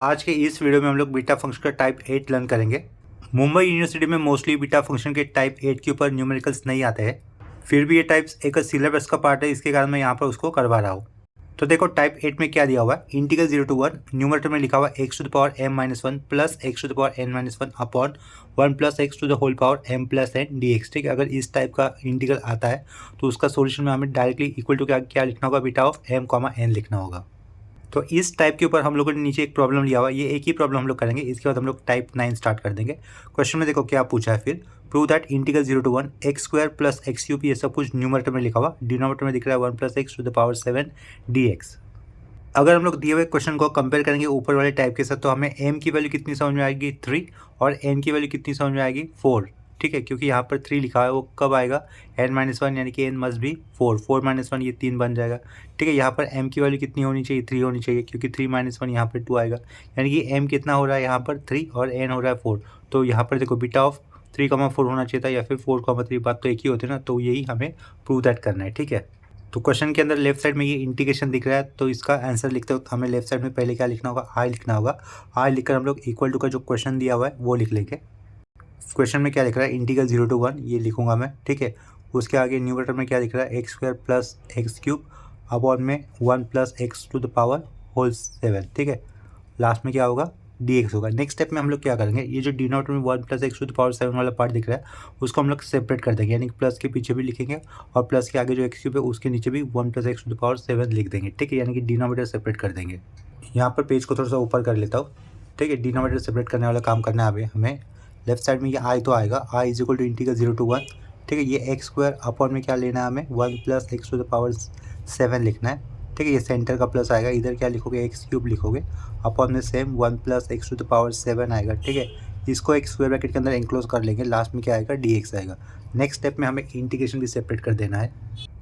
आज के इस वीडियो में हम लोग बीटा फंक्शन का टाइप 8 लर्न करेंगे। मुंबई यूनिवर्सिटी में मोस्टली बीटा फंक्शन के टाइप 8 के ऊपर न्यूमेरिकल्स नहीं आते हैं, फिर भी ये टाइप्स एक सिलेबस का पार्ट है, इसके कारण मैं यहाँ पर उसको करवा रहा हूँ। तो देखो टाइप 8 में क्या दिया हुआ है, इंटीग्रल 0 to 1 न्यूमरेटर में लिखा हुआ है x to the power m-1 plus x to the power n-1 upon 1 plus x to the whole power m plus n dx। ठीक है, अगर इस टाइप का इंटीग्रल आता है तो उसका सोल्यूशन में हमें डायरेक्टली इक्वल टू क्या लिखना होगा, बीटा ऑफ m, n लिखना होगा। तो इस टाइप के ऊपर हम लोगों ने नीचे एक प्रॉब्लम लिया हुआ है, ये एक ही प्रॉब्लम हम लोग करेंगे, इसके बाद हम लोग टाइप 9 स्टार्ट कर देंगे। क्वेश्चन में देखो क्या पूछा है, फिर prove that integral 0 to 1 x square plus x cube, ये सब कुछ न्यूमरेटर में लिखा हुआ, डिनोमिनेटर में दिख रहा है 1 plus x to the power 7 dx। अगर हम लोग दिए हुए क्वेश्चन को कंपेयर करेंगे ऊपर वाले टाइप के साथ, तो हमें m की वैल्यू कितनी समझ में आएगी 3 और n की वैल्यू कितनी समझ में आएगी 4। ठीक है, क्योंकि यहाँ पर 3 लिखा है, वो कब आएगा n-1 यानी कि n मस्ट भी 4, 4-1 ये 3 बन जाएगा। ठीक है, यहाँ पर m की वैल्यू कितनी होनी चाहिए, 3 होनी चाहिए, क्योंकि 3-1 यहाँ पर 2 आएगा, यानी कि m कितना हो रहा है यहाँ पर 3 और n हो रहा है 4। तो यहाँ पर देखो बीटा ऑफ 3,4 होना चाहिए था, या फिर 4,3, बात तो एक ही होती है ना, तो यही हमें प्रूव दैट करना है। ठीक है, तो क्वेश्चन के अंदर लेफ्ट साइड में ये इंटीग्रेशन दिख रहा है, तो इसका आंसर लिखते वक्त हमें लेफ्ट साइड में पहले क्या लिखना होगा, आई लिखना होगा। आई लिखकर हम लोग इक्वल टू का जो क्वेश्चन दिया हुआ है वो लिख लेंगे। क्वेश्चन में क्या लिख रहा है, इंटीग्रल 0 to 1, ये लिखूंगा मैं। ठीक है, उसके आगे न्यूमरेटर में क्या लिख रहा है, x square plus x cube upon में 1 plus x to the power whole 7। ठीक है, लास्ट में क्या होगा, dx होगा। नेक्स्ट स्टेप में हम लोग क्या करेंगे, ये जो डिनोमिनेटर में 1 plus x to the power 7 वाला पार्ट दिख रहा है, उसको हम लोग सेपरेट कर देंगे, यानी कि प्लस के पीछे भी लिखेंगे और प्लस के आगे जो एक्स क्यूब है उसके नीचे भी 1 plus x to the power 7 लिख देंगे। ठीक है, यानी कि डिनोमिनेटर सेपरेट कर देंगे। यहाँ पर पेज को थोड़ा सा ऊपर कर लेता हूँ। ठीक है, डिनोमिनेटर सेपरेट करने वाला काम करना है अभी हमें। लेफ्ट साइड में ये आई तो आएगा, I is equal to integral 0 to 1। ठीक है, ये एक्स स्क्वायर अपॉन में क्या लेना है हमें, 1 plus x to the power 7 लिखना है। ठीक है, ये सेंटर का प्लस आएगा, इधर क्या लिखोगे, एक्स क्यूब लिखोगे अपॉन में same 1 plus x to the power 7 आएगा। ठीक है, इसको एक स्क्वायर ब्रैकेट के अंदर इंक्लोज कर लेंगे, लास्ट में क्या आएगा, dx आएगा। नेक्स्ट स्टेप में हमें इंटीग्रेशन भी सेपरेट कर देना है।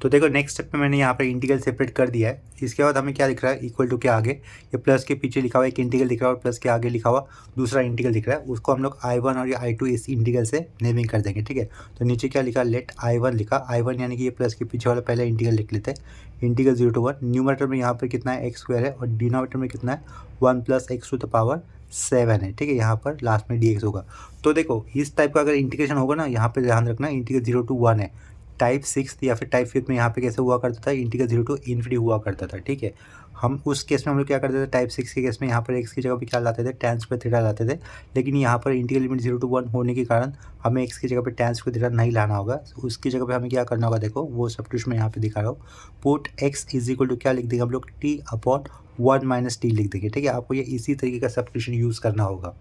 तो देखो नेक्स्ट स्टेप में मैंने यहाँ पर इंटीग्रल सेपरेट कर दिया है। इसके बाद हमें क्या दिख रहा है, इक्वल टू के आगे ये प्लस के पीछे लिखा हुआ एक इंटीग्रल दिख रहा है और प्लस के आगे लिखा हुआ दूसरा इंटीग्रल दिख रहा है, उसको हम लोग I1 और ये I2 इस इंटीग्रल से नेमिंग कर देंगे। ठीक है, तो नीचे क्या लिखा, लेट I1 लिखा, I1 यानी कि ये प्लस के पीछे वाला पहला इंटीग्रल लिख लेते हैं। इंटीग्रल 0 to 1 न्यूमरेटर में यहाँ पर कितना है, एक्स स्क्वायर है, और डिनोमिनेटर में कितना है 1 plus x to the power 7 है। ठीक है, यहाँ पर लास्ट में dx होगा। तो देखो इस टाइप का अगर इंटीग्रेशन होगा ना, यहाँ पे ध्यान रखना इंटीग्रल 0 to 1 है। टाइप 6 या फिर टाइप 5 में यहाँ पे कैसे हुआ करता था, इंटीग्रल 0 to इन्फिनिटी हुआ करता था। ठीक है, हम उस केस में हम लोग क्या करते थे, टाइप 6 के केस में यहाँ पर एक्स की जगह पे क्या लाते थे, tan स्क्वायर थीटा लाते थे। लेकिन यहाँ पर इंटीग्रल लिमिट 0 to 1 होने के कारण हमें एक्स की जगह पे tan स्क्वायर थीटा नहीं लाना होगा, उसकी जगह पे हमें क्या करना होगा, देखो वो सब कुछ मैं यहाँ पे दिखा रहा हूँ। Put x is equal to क्या लिख देंगे हम लोग, t अपॉन 1 माइनस टी लिख देंगे। ठीक है, आपको ये इसी तरीके का सब्स्टिट्यूशन यूज़ करना होगा।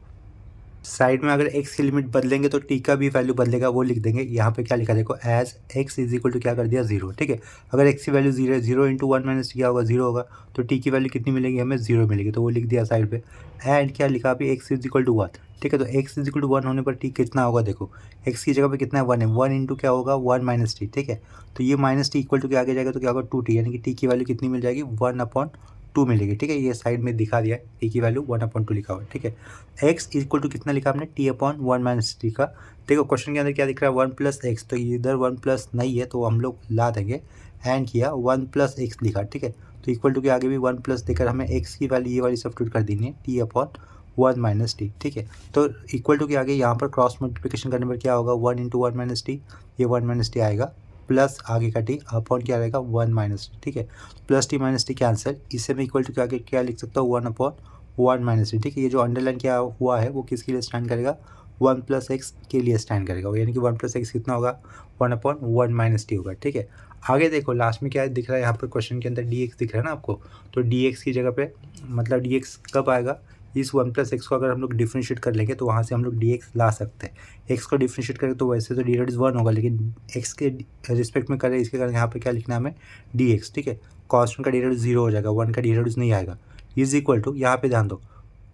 साइड में अगर x की लिमिट बदलेंगे तो t का भी वैल्यू बदलेगा, वो लिख देंगे। यहाँ पे क्या लिखा देखो, as x is equal to क्या कर दिया 0। ठीक है, अगर x की वैल्यू 0 है, 0 इंटू 1 माइनस टी क्या होगा, 0 होगा, तो t की वैल्यू कितनी मिलेगी हमें, 0 मिलेगी, तो वो लिख दिया साइड पे। एंड क्या लिखा अभी, x इज इक्वल टू 1। ठीक है, तो x इज इक्वल टू 1 होने पर t कितना होगा, देखो x की जगह पे कितना है 1 है, 1 इंटू क्या होगा 1 माइनस टी। ठीक है, तो ये माइनस टी इक्वल टू के आगे जाएगा तो क्या होगा 2t, यानी कि t की वैल्यू कितनी मिल जाएगी 1/2 मिलेगी। ठीक है, ये साइड में दिखा दिया है, टी की वैल्यू 1/2 लिखा हुआ है। ठीक है, एक्स इक्वल टू कितना लिखा हमने, t/1 माइनस टी का। देखो क्वेश्चन के अंदर क्या दिख रहा है 1 प्लस एक्स, तो इधर 1 प्लस नहीं है तो हम लोग ला देंगे, एंड किया 1 प्लस एक्स लिखा। ठीक है, तो इक्वल टू के आगे भी 1 प्लस देकर हमें एक्स की वैल्यू ये वाली सब्स्टिट्यूट कर देनी है, t/1 माइनस टी। ठीक है, तो इक्वल टू के आगे यहाँ पर क्रॉस मल्टीप्लिकेशन करने पर क्या होगा, 1 इंटू 1 माइनस टी, ये 1 माइनस टी आएगा, प्लस आगे का टी अपॉन क्या रहेगा 1 माइनस टी। ठीक है, plus T minus T cancel, इससे मैं इक्वल टू के आगे क्या लिख सकता हूँ 1/1 माइनस टी। ठीक है, ये जो अंडरलाइन क्या हुआ है वो किसके लिए स्टैंड करेगा, 1 प्लस एक्स के लिए स्टैंड करेगा, यानी कि 1 प्लस एक्स कितना होगा 1/1 माइनस टी होगा। ठीक है, आगे देखो लास्ट में क्या दिख रहा है, यहाँ पर क्वेश्चन के अंदर dx दिख रहा है ना आपको, तो dx की जगह पे मतलब dx कब आएगा, इस 1 प्लस एक्स को अगर हम लोग डिफ्रेंशिएट कर लेंगे तो वहाँ से हम लोग dx ला सकते हैं। एक्स को डिफ्रेंशिएट करें तो वैसे तो डी 1 होगा, लेकिन एक्स के रिस्पेक्ट में करें, इसके कारण यहाँ पे क्या लिखना है हमें dx। ठीक है, कॉन्स्टेंट का डी 0 हो जाएगा, 1 का डी नहीं आएगा, इज इक्वल टू यहाँ पे ध्यान दो,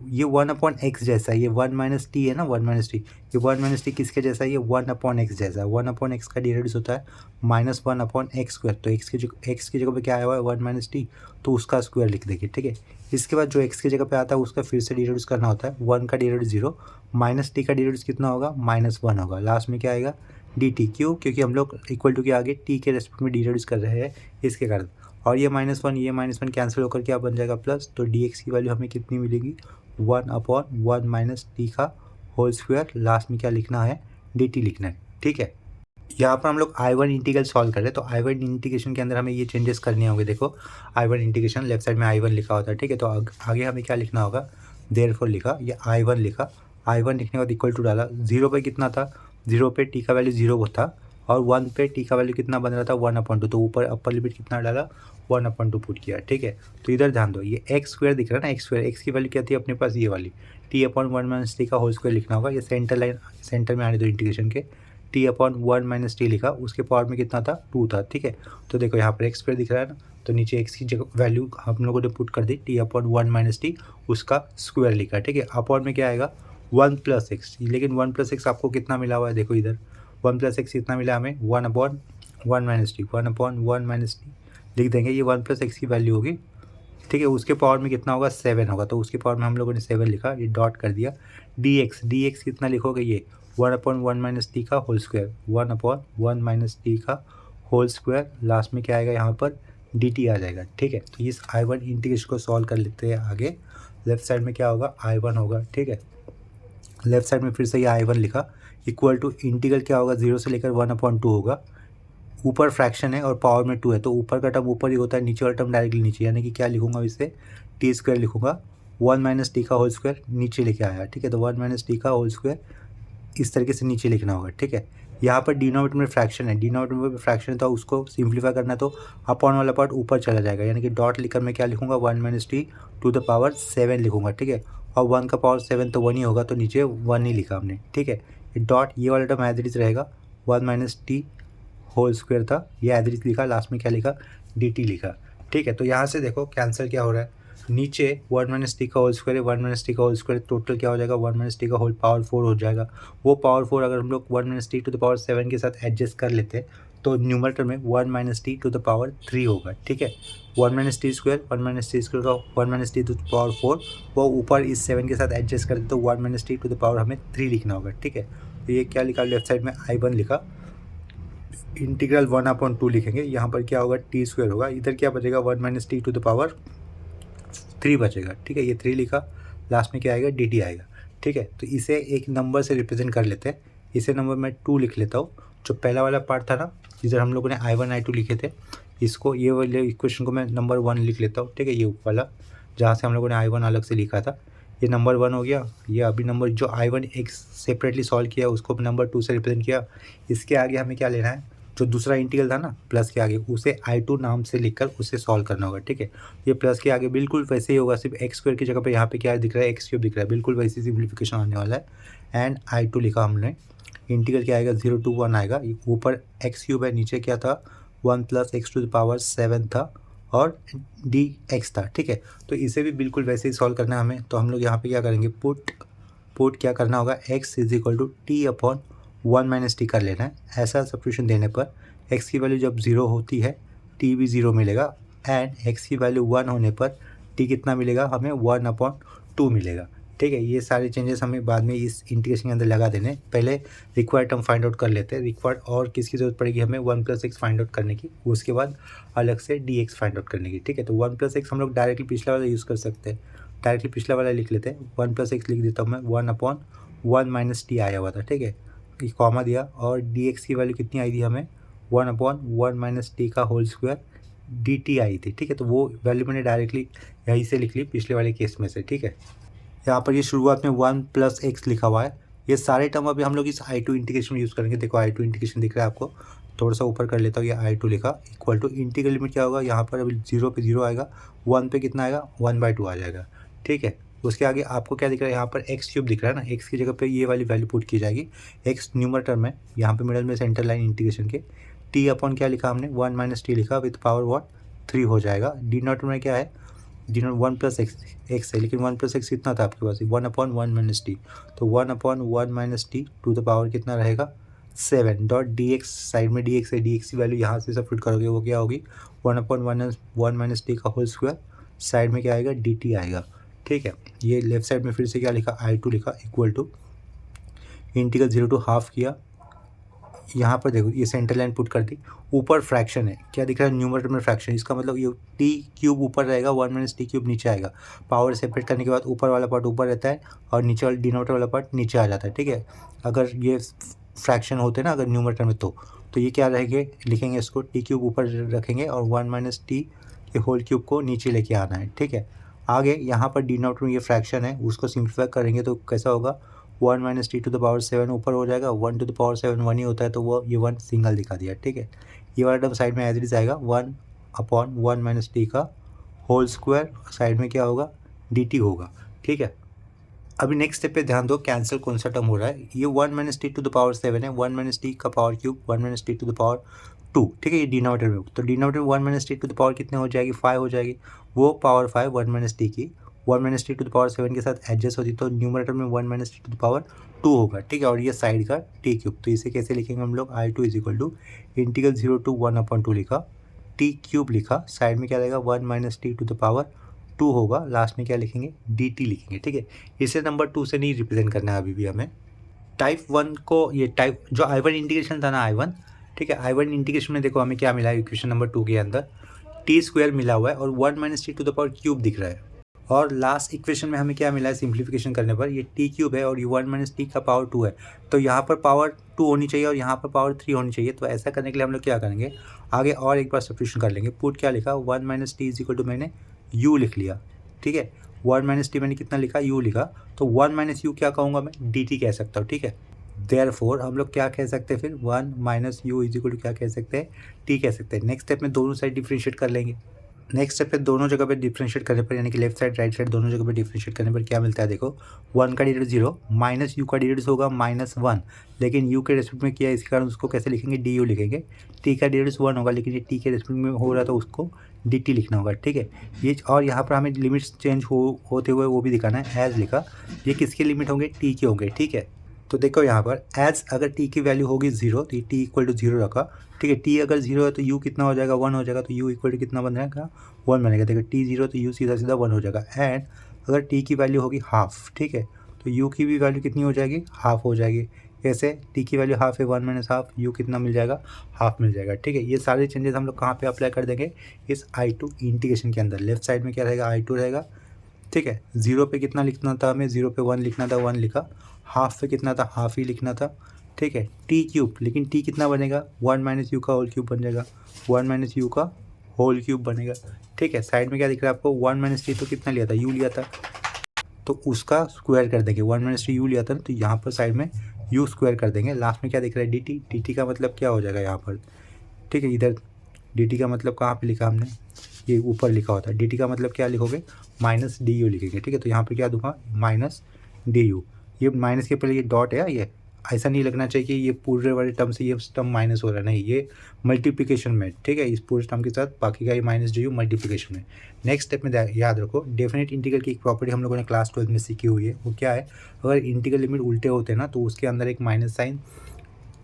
ये 1/x जैसा है, ये 1 माइनस टी है ना, 1 माइनस टी, ये 1 माइनस टी किसके जैसा है, ये 1/x जैसा है। 1/x का डिरेड्यूस होता है -1/x स्क्वायर, तो x की जगह पे क्या आया हुआ है 1 माइनस टी, तो उसका स्क्वायर लिख देंगे। ठीक है, इसके बाद जो x की जगह पे आता है उसका फिर से डिरेड्यूस करना होता है, 1 का डिरेड्यूस 0, माइनस टी का डिरेड्यूस कितना होगा -1 होगा, लास्ट में क्या आएगा dt। क्यों, क्योंकि हम लोग इक्वल टू के आगे t के रेस्पेक्ट में डिरेड्यूस कर रहे हैं, इसके कारण। और ये -1 ये -1 कैंसिल होकर क्या बन जाएगा प्लस, तो dx की वैल्यू हमें कितनी मिलेगी 1/1 - t का होल स्क्वायर, लास्ट में क्या लिखना है, dt लिखना है। ठीक है, यहाँ पर हम लोग I1 इंटीग्रल सॉल्व कर रहे हैं, तो I1 इंटीग्रेशन के अंदर हमें ये चेंजेस करने होंगे। देखो I1 इंटीग्रेशन लेफ्ट साइड में I1 लिखा होता है। ठीक है, तो आगे हमें क्या लिखना होगा, देयरफॉर लिखा, ये I1 लिखा, I1 लिखने के बाद इक्वल टू डाला, 0 पे कितना था, 0 पे t का वैल्यू 0 था, और 1 पे t का वैल्यू कितना बन रहा था, 1/2, तो ऊपर अपर लिमिट कितना डाला, 1/2 पुट किया। ठीक है, तो इधर ध्यान दो, ये एक्स स्क्वायर दिख रहा है ना, एक्स स्क्वायर, एक्स की वैल्यू क्या थी अपने पास, ये वाली t/1 - t का होल स्क्वायर लिखना होगा। ये सेंटर लाइन सेंटर में आने दो इंटीग्रेशन के, t/1 - t लिखा, उसके पावर में कितना था, 2 था। ठीक है, तो देखो यहाँ पर एक्स स्क्वायर दिख रहा है ना, तो नीचे एक्स की जगह वैल्यू हम लोगों ने पुट कर दी, t/1 - t उसका स्क्वायर लिखा। ठीक है, अपर में क्या आएगा, 1 + x, लेकिन 1 + x आपको कितना मिला हुआ है, देखो इधर 1 + x कितना मिला हमें, 1/1 - t, 1/1 - t लिख देंगे, ये 1 + x की वैल्यू होगी। ठीक है, उसके पावर में कितना होगा, 7 होगा, तो उसके पावर में हम लोगों ने 7 लिखा, ये डॉट कर दिया। dx कितना लिखोगे, ये 1/1 - t का होल स्क्वायर, 1/1 - t का होल स्क्वायर, लास्ट में क्या आएगा यहाँ पर, dt आ जाएगा। ठीक है, तो इस I1 इंटीग्रेशन को सॉल्व कर लेते हैं आगे। लेफ्ट साइड में क्या होगा, I1 होगा। ठीक है, लेफ्ट साइड में फिर से ये I1 लिखा, इक्वल टू इंटीग्रल क्या होगा, 0 से लेकर 1/2 होगा, ऊपर फ्रैक्शन है और पावर में 2 है, तो ऊपर का टर्म ऊपर ही होता है, नीचे वाला टर्म डायरेक्टली नीचे, यानी कि क्या लिखूंगा इसे, टी स्क्वायर लिखूंगा, 1 - t का होल स्क्वायर नीचे लेके आया। ठीक है, तो 1 - t का होल स्क्वायर इस तरीके से नीचे लिखना होगा। ठीक है, यहाँ पर डिनोमिनेटर में फ्रैक्शन है, डिनोमिनेटर में फ्रैक्शन है, तो उसको सिंप्लीफाई करना, तो अपॉन वाला पार्ट ऊपर चला जाएगा, यानी कि डॉट लिखकर मैं क्या लिखूंगा, 1 - t टू द पावर 7 लिखूंगा। ठीक है, और 1 का पावर 7 तो 1 ही होगा, तो नीचे 1 ही लिखा हमने। ठीक है, ये डॉट ये वाला टर्म एज इट इज रहेगा, 1 - t होल स्क्वायर था, ये एज इट इज लिखा, लास्ट में क्या लिखा, dt लिखा। ठीक है, तो यहाँ से देखो कैंसिल क्या हो रहा है, नीचे 1 - t का होल स्क्वायर है, 1 - t का होल स्क्वायर, टोटल क्या हो जाएगा, 1 - t का होल पावर 4 हो जाएगा। वो पावर 4 अगर हम लोग 1 - t टू द पावर 7 के साथ एडजस्ट कर लेते हैं, तो न्यूमरेटर में 1 - t टू द पावर 3 होगा। ठीक है, 1 - t स्क्वायर, 1 - t स्क्वायर का 1 - t टू द पावर 4, वो ऊपर इस 7 के साथ एडजस्ट कर दे, तो 1 - t टू द पावर हमें 3 लिखना होगा। ठीक है, तो ये क्या लिखा, लेफ्ट साइड में I1 लिखा, इंटीग्रल 1/2 लिखेंगे, यहाँ पर क्या होगा, टी स्क्वायर होगा, इधर क्या बचेगा, 1 - t टू द पावर 3 बचेगा। ठीक है, ये 3 लिखा, लास्ट में क्या आएगा, dt आएगा। ठीक है, तो इसे एक नंबर से रिप्रेजेंट कर लेते हैं, इसे नंबर मैं 2 लिख लेता हूँ। जो पहला वाला पार्ट था ना, जिधर हम लोगों ने I1 I2 लिखे थे, इसको ये वाले इक्वेशन को मैं नंबर 1 लिख लेता हूँ। ठीक है, ये वाला जहाँ से हम लोगों ने I1 अलग से लिखा था, ये नंबर 1 हो गया। ये अभी नंबर जो I1 एक सेपरेटली सॉल्व किया, उसको नंबर 2 से रिप्रेजेंट किया। इसके आगे हमें क्या लेना है, जो दूसरा इंटीग्रल था ना प्लस के आगे, उसे I2 नाम से लिखकर उसे सॉल्व करना होगा। ठीक है, ये प्लस के आगे बिल्कुल वैसे ही होगा, सिर्फ एक्स स्क्वायर की जगह पे यहाँ पे क्या दिख रहा है, एक्स क्यूब दिख रहा है, बिल्कुल वैसी सिम्प्लीफिकेशन आने वाला है। एंड I2 लिखा हमने, इंटीग्रल क्या आएगा, 0 to 1 आएगा, ऊपर एक्स क्यूब है, नीचे क्या था, 1 + x टू द पावर 7 था, और dx था। ठीक है, तो इसे भी बिल्कुल वैसे ही सॉल्व करना है हमें, तो हम लोग यहाँ पे क्या करेंगे, पुट क्या करना होगा, x = t/1 - t कर लेना है। ऐसा सब्स्टिट्यूशन देने पर x की वैल्यू जब 0 होती है, t भी 0 मिलेगा, एंड x की वैल्यू 1 होने पर t कितना मिलेगा, हमें 1/2 मिलेगा। ठीक है, ये सारे चेंजेस हमें बाद में इस इंटीग्रेशन के अंदर लगा देने, पहले रिक्वायर्ड टर्म फाइंड आउट कर लेते हैं। रिक्वायर्ड और किसकी ज़रूरत पड़ेगी हमें, 1 + x फाइंड आउट करने की, उसके बाद अलग से dx फाइंड आउट करने की। ठीक है, तो 1 + x हम लोग डायरेक्टली पिछला वाला यूज़ कर सकते हैं, डायरेक्टली पिछला वाला लिख लेते हैं। 1 + x लिख देता हूँ मैं, 1/1 - t आया हुआ था। ठीक है, ये कॉमा दिया, और dx की वैल्यू कितनी आई थी हमें, 1/1 - t का होल स्क्वायर dt आई थी। ठीक है, तो वो वैल्यू मैंने डायरेक्टली यहीं से लिख ली पिछले वाले केस में से। ठीक है, यहाँ पर ये शुरुआत में 1 + x लिखा हुआ है, ये सारे टर्म अभी हम लोग इस I2 इंटीग्रेशन में यूज़ करेंगे। देखो I2 इंटीग्रेशन दिख रहा है आपको, थोड़ा सा ऊपर कर लेता हूँ, ये I2 लिखा, इक्वल टू इंटीग्रल लिमिट क्या होगा, यहाँ पर अभी 0 पे 0 आएगा, 1 पे कितना आएगा, 1/2 आ जाएगा। ठीक है, उसके आगे आपको क्या दिख रहा है, यहाँ पर एक्स क्यूब दिख रहा है ना, एक्स की जगह पे ये वाली वैल्यू पुट की जाएगी, एक्स न्यूमरेटर में, यहाँ पे मिडल में सेंटर लाइन इंटीग्रेशन के, t/, क्या लिखा हमने, 1 - t लिखा, विथ पावर व्हाट, 3 हो जाएगा। डिनोमिनेटर में क्या है, डिनोमिनेटर 1 + x है, लेकिन 1 + x कितना था आपके पास, 1/1 - t, तो 1/1 - t टू द पावर कितना रहेगा, 7, डॉट dx, साइड में dx है, dx की वैल्यू यहाँ से सब्स्टिट्यूट करोगे, वो क्या होगी, 1/1 - t का होल स्क्वायर, साइड में क्या आएगा, dt आएगा। ठीक है, ये लेफ्ट साइड में फिर से क्या लिखा, I2 लिखा, इक्वल टू इंटीग्रल 0 to ½ किया, यहाँ पर देखो ये सेंटर लाइन पुट कर दी, ऊपर फ्रैक्शन है, क्या दिख रहा है न्यूमरेटर में फ्रैक्शन, इसका मतलब ये टी क्यूब ऊपर रहेगा, 1 माइनस टी क्यूब नीचे आएगा। पावर सेपरेट करने के बाद ऊपर वाला पार्ट ऊपर रहता है और नीचे वाला डिनोमिनेटर वाला पार्ट नीचे आ जाता है, ठीक है। अगर ये फ्रैक्शन होते ना अगर न्यूमरेटर में तो ये क्या रहेंगे, लिखेंगे इसको टी क्यूब ऊपर रखेंगे और 1 माइनस टी के होल क्यूब को नीचे लेके आना है, ठीक है। आगे यहाँ पर डिनोमिनेटर में ये फ्रैक्शन है उसको सिंप्लीफाई करेंगे तो कैसा होगा, 1 minus t to the power 7 ऊपर हो जाएगा, 1 टू द पावर 7 1 ही होता है तो वो ये 1 सिंगल दिखा दिया, ठीक है। ये वाला टर्म साइड में एज इट इज आएगा 1 अपॉन 1 माइनस टी का होल स्क्वायर, साइड में क्या होगा डी टी होगा, ठीक है। अभी नेक्स्ट स्टेप पे ध्यान दो, कैंसिल कौन सा टर्म हो रहा है, ये 1 minus t to the power 7 है, 1 माइनस टी का power cube 1 minus t to the power 2, ठीक है। ये डिनोमिनेटर में तो denominator 1 minus t to the power कितने हो जाएगी 5 हो जाएगी, वो पावर 5 1 माइनस टी की 1 minus t to the power 7 के साथ एडजस्ट होती तो न्यूमरेटर में 1 minus t to the power 2 होगा, ठीक है। और ये साइड का टी क्यूब, तो इसे कैसे लिखेंगे हम लोग, I two is equal to integral 0 to 1 upon 2 लिखा, टी क्यूब लिखा, साइड में क्या रहेगा 1 minus t to the power 2 होगा, लास्ट में क्या लिखेंगे डी टी लिखेंगे, ठीक है। इसे नंबर 2 से नहीं रिप्रेजेंट करना है अभी भी हमें। टाइप 1 को ये टाइप जो I1 इंटीग्रेशन था ना I1, ठीक है। I1 इंटीग्रेशन में देखो हमें क्या मिला है इक्वेशन नंबर 2 के अंदर टी स्क्वायर मिला हुआ है और 1 minus t to the power cube दिख रहा है। और लास्ट इक्वेशन में हमें क्या मिला है सिंप्लीफिकेशन करने पर, ये टी क्यूब है और ये 1 माइनस टी का पावर 2 है, तो यहाँ पर पावर 2 होनी चाहिए और यहाँ पर पावर 3 होनी चाहिए। तो ऐसा करने के लिए हम लोग क्या करेंगे, आगे और एक बार सब्स्टिट्यूशन कर लेंगे। पुट क्या लिखा 1 minus t is equal to मैंने यू लिख लिया, ठीक है। 1 माइनस टी मैंने कितना लिखा यू लिखा, तो 1 माइनस यू क्या कहूँगा मैं डी टी कह सकता हूँ, ठीक है। देयरफॉर हम लोग क्या कह सकते हैं फिर 1 minus u is equal to क्या कह सकते हैं टी कह सकते हैं। नेक्स्ट स्टेप में दोनों साइड डिफ्रेंशिएट कर लेंगे। नेक्स्ट स्टेप पे दोनों जगह पे डिफ्रेंशिएट करने पर यानी कि लेफ्ट साइड राइट साइड दोनों जगह पे डिफ्रेंशिएट करने पर क्या मिलता है देखो, 1 का डिरेक्ट 0 माइनस यू का डिरेक्ट होगा -1, लेकिन यू के रेस्पेक्ट में किया इसके कारण उसको कैसे लिखेंगे डी यू लिखेंगे। टी का डिरेक्ट 1 होगा लेकिन ये टी के रेस्पेक्ट में हो रहा था उसको डी टी लिखना होगा, ठीक है। ये और यहाँ पर हमें लिमिट्स चेंज होते हुए वो भी दिखाना है, एज लिखा, ये किसके लिमिट होंगे टी के होंगे, ठीक है। तो देखो यहाँ पर एज अगर टी की वैल्यू होगी 0 तो टी इक्वल टू 0 रखा, ठीक है। टी अगर 0 है तो यू कितना हो जाएगा 1 हो जाएगा, तो यू इक्वल टू कितना बन जाएगा 1 बनेगा। देखो टी 0 तो यू सीधा सीधा 1 हो जाएगा। एंड अगर टी की वैल्यू होगी हाफ, ठीक है, तो यू की भी वैल्यू कितनी हो जाएगी हाफ हो जाएगी। कैसे, टी की वैल्यू हाफ है 1 माइनस हाफ, यू कितना मिल जाएगा हाफ मिल जाएगा, ठीक है। ये सारे चेंजेस हम लोग कहाँ पे अप्लाई कर देंगे इस I2 इंटीग्रेशन के अंदर। लेफ्ट साइड में क्या रहेगा I2 रहेगा, ठीक है। 0 पे कितना लिखना था हमें, 0 पे 1 लिखना था 1 लिखा, हाफ पे कितना था हाफ ही लिखना था, ठीक है। टी क्यूब, लेकिन टी कितना बनेगा 1 माइनस यू का होल क्यूब बन जाएगा, 1 माइनस यू का होल क्यूब बनेगा, ठीक है। साइड में क्या दिख रहा है आपको 1 माइनस टी तो कितना लिया था यू लिया था, तो उसका स्क्वायर कर देंगे। 1 माइनस टी यू लिया था ना तो यहाँ पर साइड में यू स्क्वायर कर देंगे। लास्ट में क्या दिख रहा है डी टी, डी टी का मतलब क्या हो जाएगा यहाँ पर, ठीक है। इधर डी टी का मतलब कहाँ पे लिखा हमने, ये ऊपर लिखा होता है। डी टी का मतलब क्या लिखोगे माइनस डी यू लिखेंगे, ठीक है। तो यहाँ पे क्या दूंगा माइनस डी यू, ये माइनस के पहले ये डॉट है, ये ऐसा नहीं लगना चाहिए कि ये पूरे वाले टर्म से ये टर्म माइनस हो रहा है, नहीं, ये मल्टीप्लिकेशन में, ठीक है। इस पूरे टर्म के साथ बाकी का ये माइनस डी यू मल्टीप्लिकेशन में। नेक्स्ट स्टेप में याद रखो डेफिनेट इंटीग्रल की एक प्रॉपर्टी हम लोगों ने क्लास 12 में सीखी हुई है, वो क्या है, अगर इंटीग्रल लिमिट उल्टे होते हैं ना तो उसके अंदर एक माइनस साइन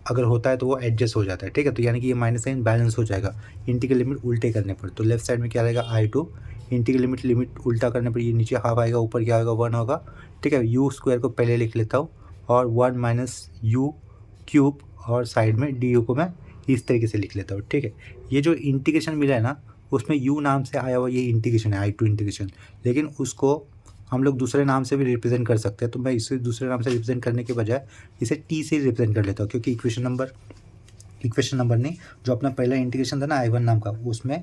अगर होता है तो वो एडजस्ट हो जाता है, ठीक है। तो यानी कि ये माइनस साइन बैलेंस हो जाएगा इंटीग्रल लिमिट उल्टे करने पर। तो लेफ्ट साइड में क्या रहेगा I2 इंटीग्रल लिमिट उल्टा करने पर ये नीचे हाफ आएगा, ऊपर क्या होगा 1 होगा, ठीक है। यू स्क्वायर को पहले लिख लेता हूँ और 1 माइनस यू क्यूब और साइड में डी यू को मैं इस तरीके से लिख लेता हूँ, ठीक है। ये जो इंटीग्रेशन मिला है ना उसमें यू नाम से आया हुआ ये इंटीग्रेशन है I2 इंटीग्रेशन, लेकिन उसको हम लोग दूसरे नाम से भी रिप्रेजेंट कर सकते हैं। तो मैं इसे दूसरे नाम से रिप्रेजेंट करने के बजाय इसे टी से रिप्रेजेंट कर लेता हूँ, क्योंकि इक्वेशन नंबर नहीं, जो अपना पहला इंटीग्रेशन था ना I1 नाम का उसमें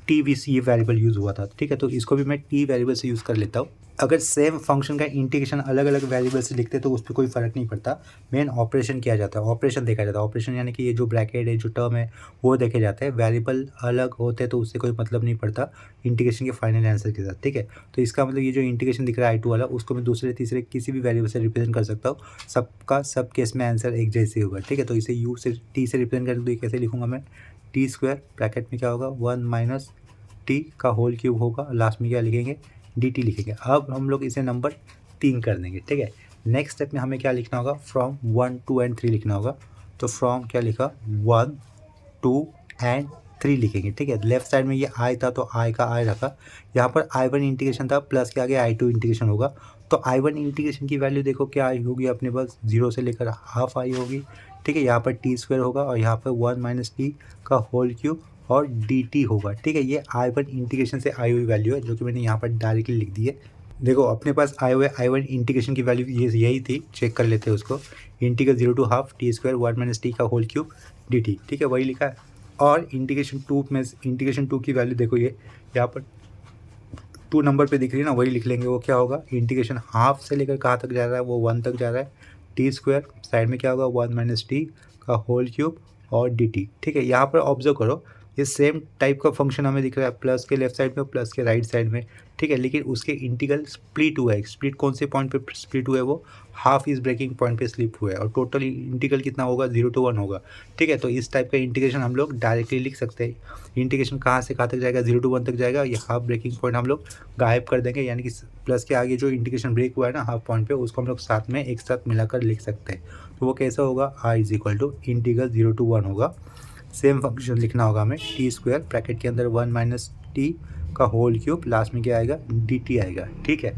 t v c variable use हुआ था, ठीक है। तो इसको भी मैं टी वेरिएबल से यूज़ कर लेता हूँ। अगर सेम फंक्शन का इंटीग्रेशन अलग अलग वेरिएबल से लिखते तो उस पर कोई फ़र्क नहीं पड़ता, मेन ऑपरेशन किया जाता है, ऑपरेशन देखा जाता है। ऑपरेशन यानी कि ये जो ब्रैकेट है जो टर्म है वो देखे जाते हैं, वेरिएबल अलग होते हैं तो उससे कोई मतलब नहीं पड़ता इंटीग्रेशन के फाइनल आंसर के साथ, ठीक है। तो इसका मतलब ये जो इंटीग्रेशन दिख रहा है I2 वाला उसको मैं दूसरे तीसरे किसी भी वेरिएबल से रिप्रेजेंट कर सकता हूँ, सबका सब केस में आंसर एक जैसे होगा, ठीक है। तो इसे यू से टी से रिप्रेजेंट करें तो ये कैसे लिखूँगा मैं, टी स्क्वायर ब्रैकेट में क्या होगा 1 माइनस टी का होल क्यूब होगा, लास्ट में क्या लिखेंगे डी टी लिखेंगे। अब हम लोग इसे नंबर 3 कर देंगे, ठीक है। नेक्स्ट स्टेप में हमें क्या लिखना होगा, फ्रॉम 1 2 एंड 3 लिखना होगा। तो फ्रॉम क्या लिखा 1 2 एंड 3 लिखेंगे, ठीक है। लेफ्ट साइड में ये आई था तो आई का आई रखा, यहाँ पर I1 इंटीग्रेशन था प्लस के आगे I2 इंटीग्रेशन होगा। तो I1 इंटीग्रेशन की वैल्यू देखो क्या आई होगी अपने पास 0 से लेकर हाफ आई होगी, ठीक है। यहाँ पर टी स्क्वायर होगा और यहाँ पर 1 माइनस टी का होल क्यूब और डी टी होगा, ठीक है। ये I1 इंटीग्रेशन से आई हुई वैल्यू है जो कि मैंने यहाँ पर डायरेक्टली लिख दी है। देखो अपने पास आए हुए I1 इंटीग्रेशन की वैल्यू ये यही थी, चेक कर लेते हैं उसको। Integral 0 to half t square 1 minus t का होल क्यूब डी टी, ठीक है, वही लिखा है। और इंटीग्रेशन 2 में इंटीग्रेशन 2 की वैल्यू देखो, ये यहाँ पर 2 नंबर पे दिख रही है ना, वही लिख लेंगे। वो क्या होगा, इंटीग्रेशन हाफ से लेकर कहाँ तक जा रहा है, वो 1 तक जा रहा है। टी स्क्वायर साइड में क्या होगा, 1 माइनस टी का होल क्यूब और डी टी, ठीक है। यहाँ पर ऑब्जर्व करो, ये सेम टाइप का फंक्शन हमें दिख रहा है, प्लस के लेफ्ट साइड में प्लस के राइट साइड में, ठीक है। लेकिन उसके इंटीग्रल स्प्लिट हुआ है। स्प्लिट कौन से पॉइंट पे स्प्लिट हुआ है, वो हाफ इज ब्रेकिंग पॉइंट पे स्लिप हुआ है। और टोटल इंटीग्रल कितना होगा, 0 to 1 होगा, ठीक है। तो इस टाइप का इंटीग्रेशन हम लोग डायरेक्टली लिख सकते हैं। इंटीग्रेशन कहाँ से कहाँ तक जाएगा, 0 to 1 तक जाएगा। ये हाफ ब्रेकिंग पॉइंट हम लोग गायब कर देंगे, यानी कि प्लस के आगे जो इंटीग्रेशन ब्रेक हुआ है ना हाफ पॉइंट पे, उसको हम लोग साथ में एक साथ मिलाकर लिख सकते हैं। तो वो कैसा होगा, I is equal to integral 0 to 1 होगा। सेम फंक्शन लिखना होगा हमें, टी स्क्वायर ब्रैकेट के अंदर 1 माइनस टी का होल क्यूब, लास्ट में क्या आएगा, डी टी आएगा, ठीक है।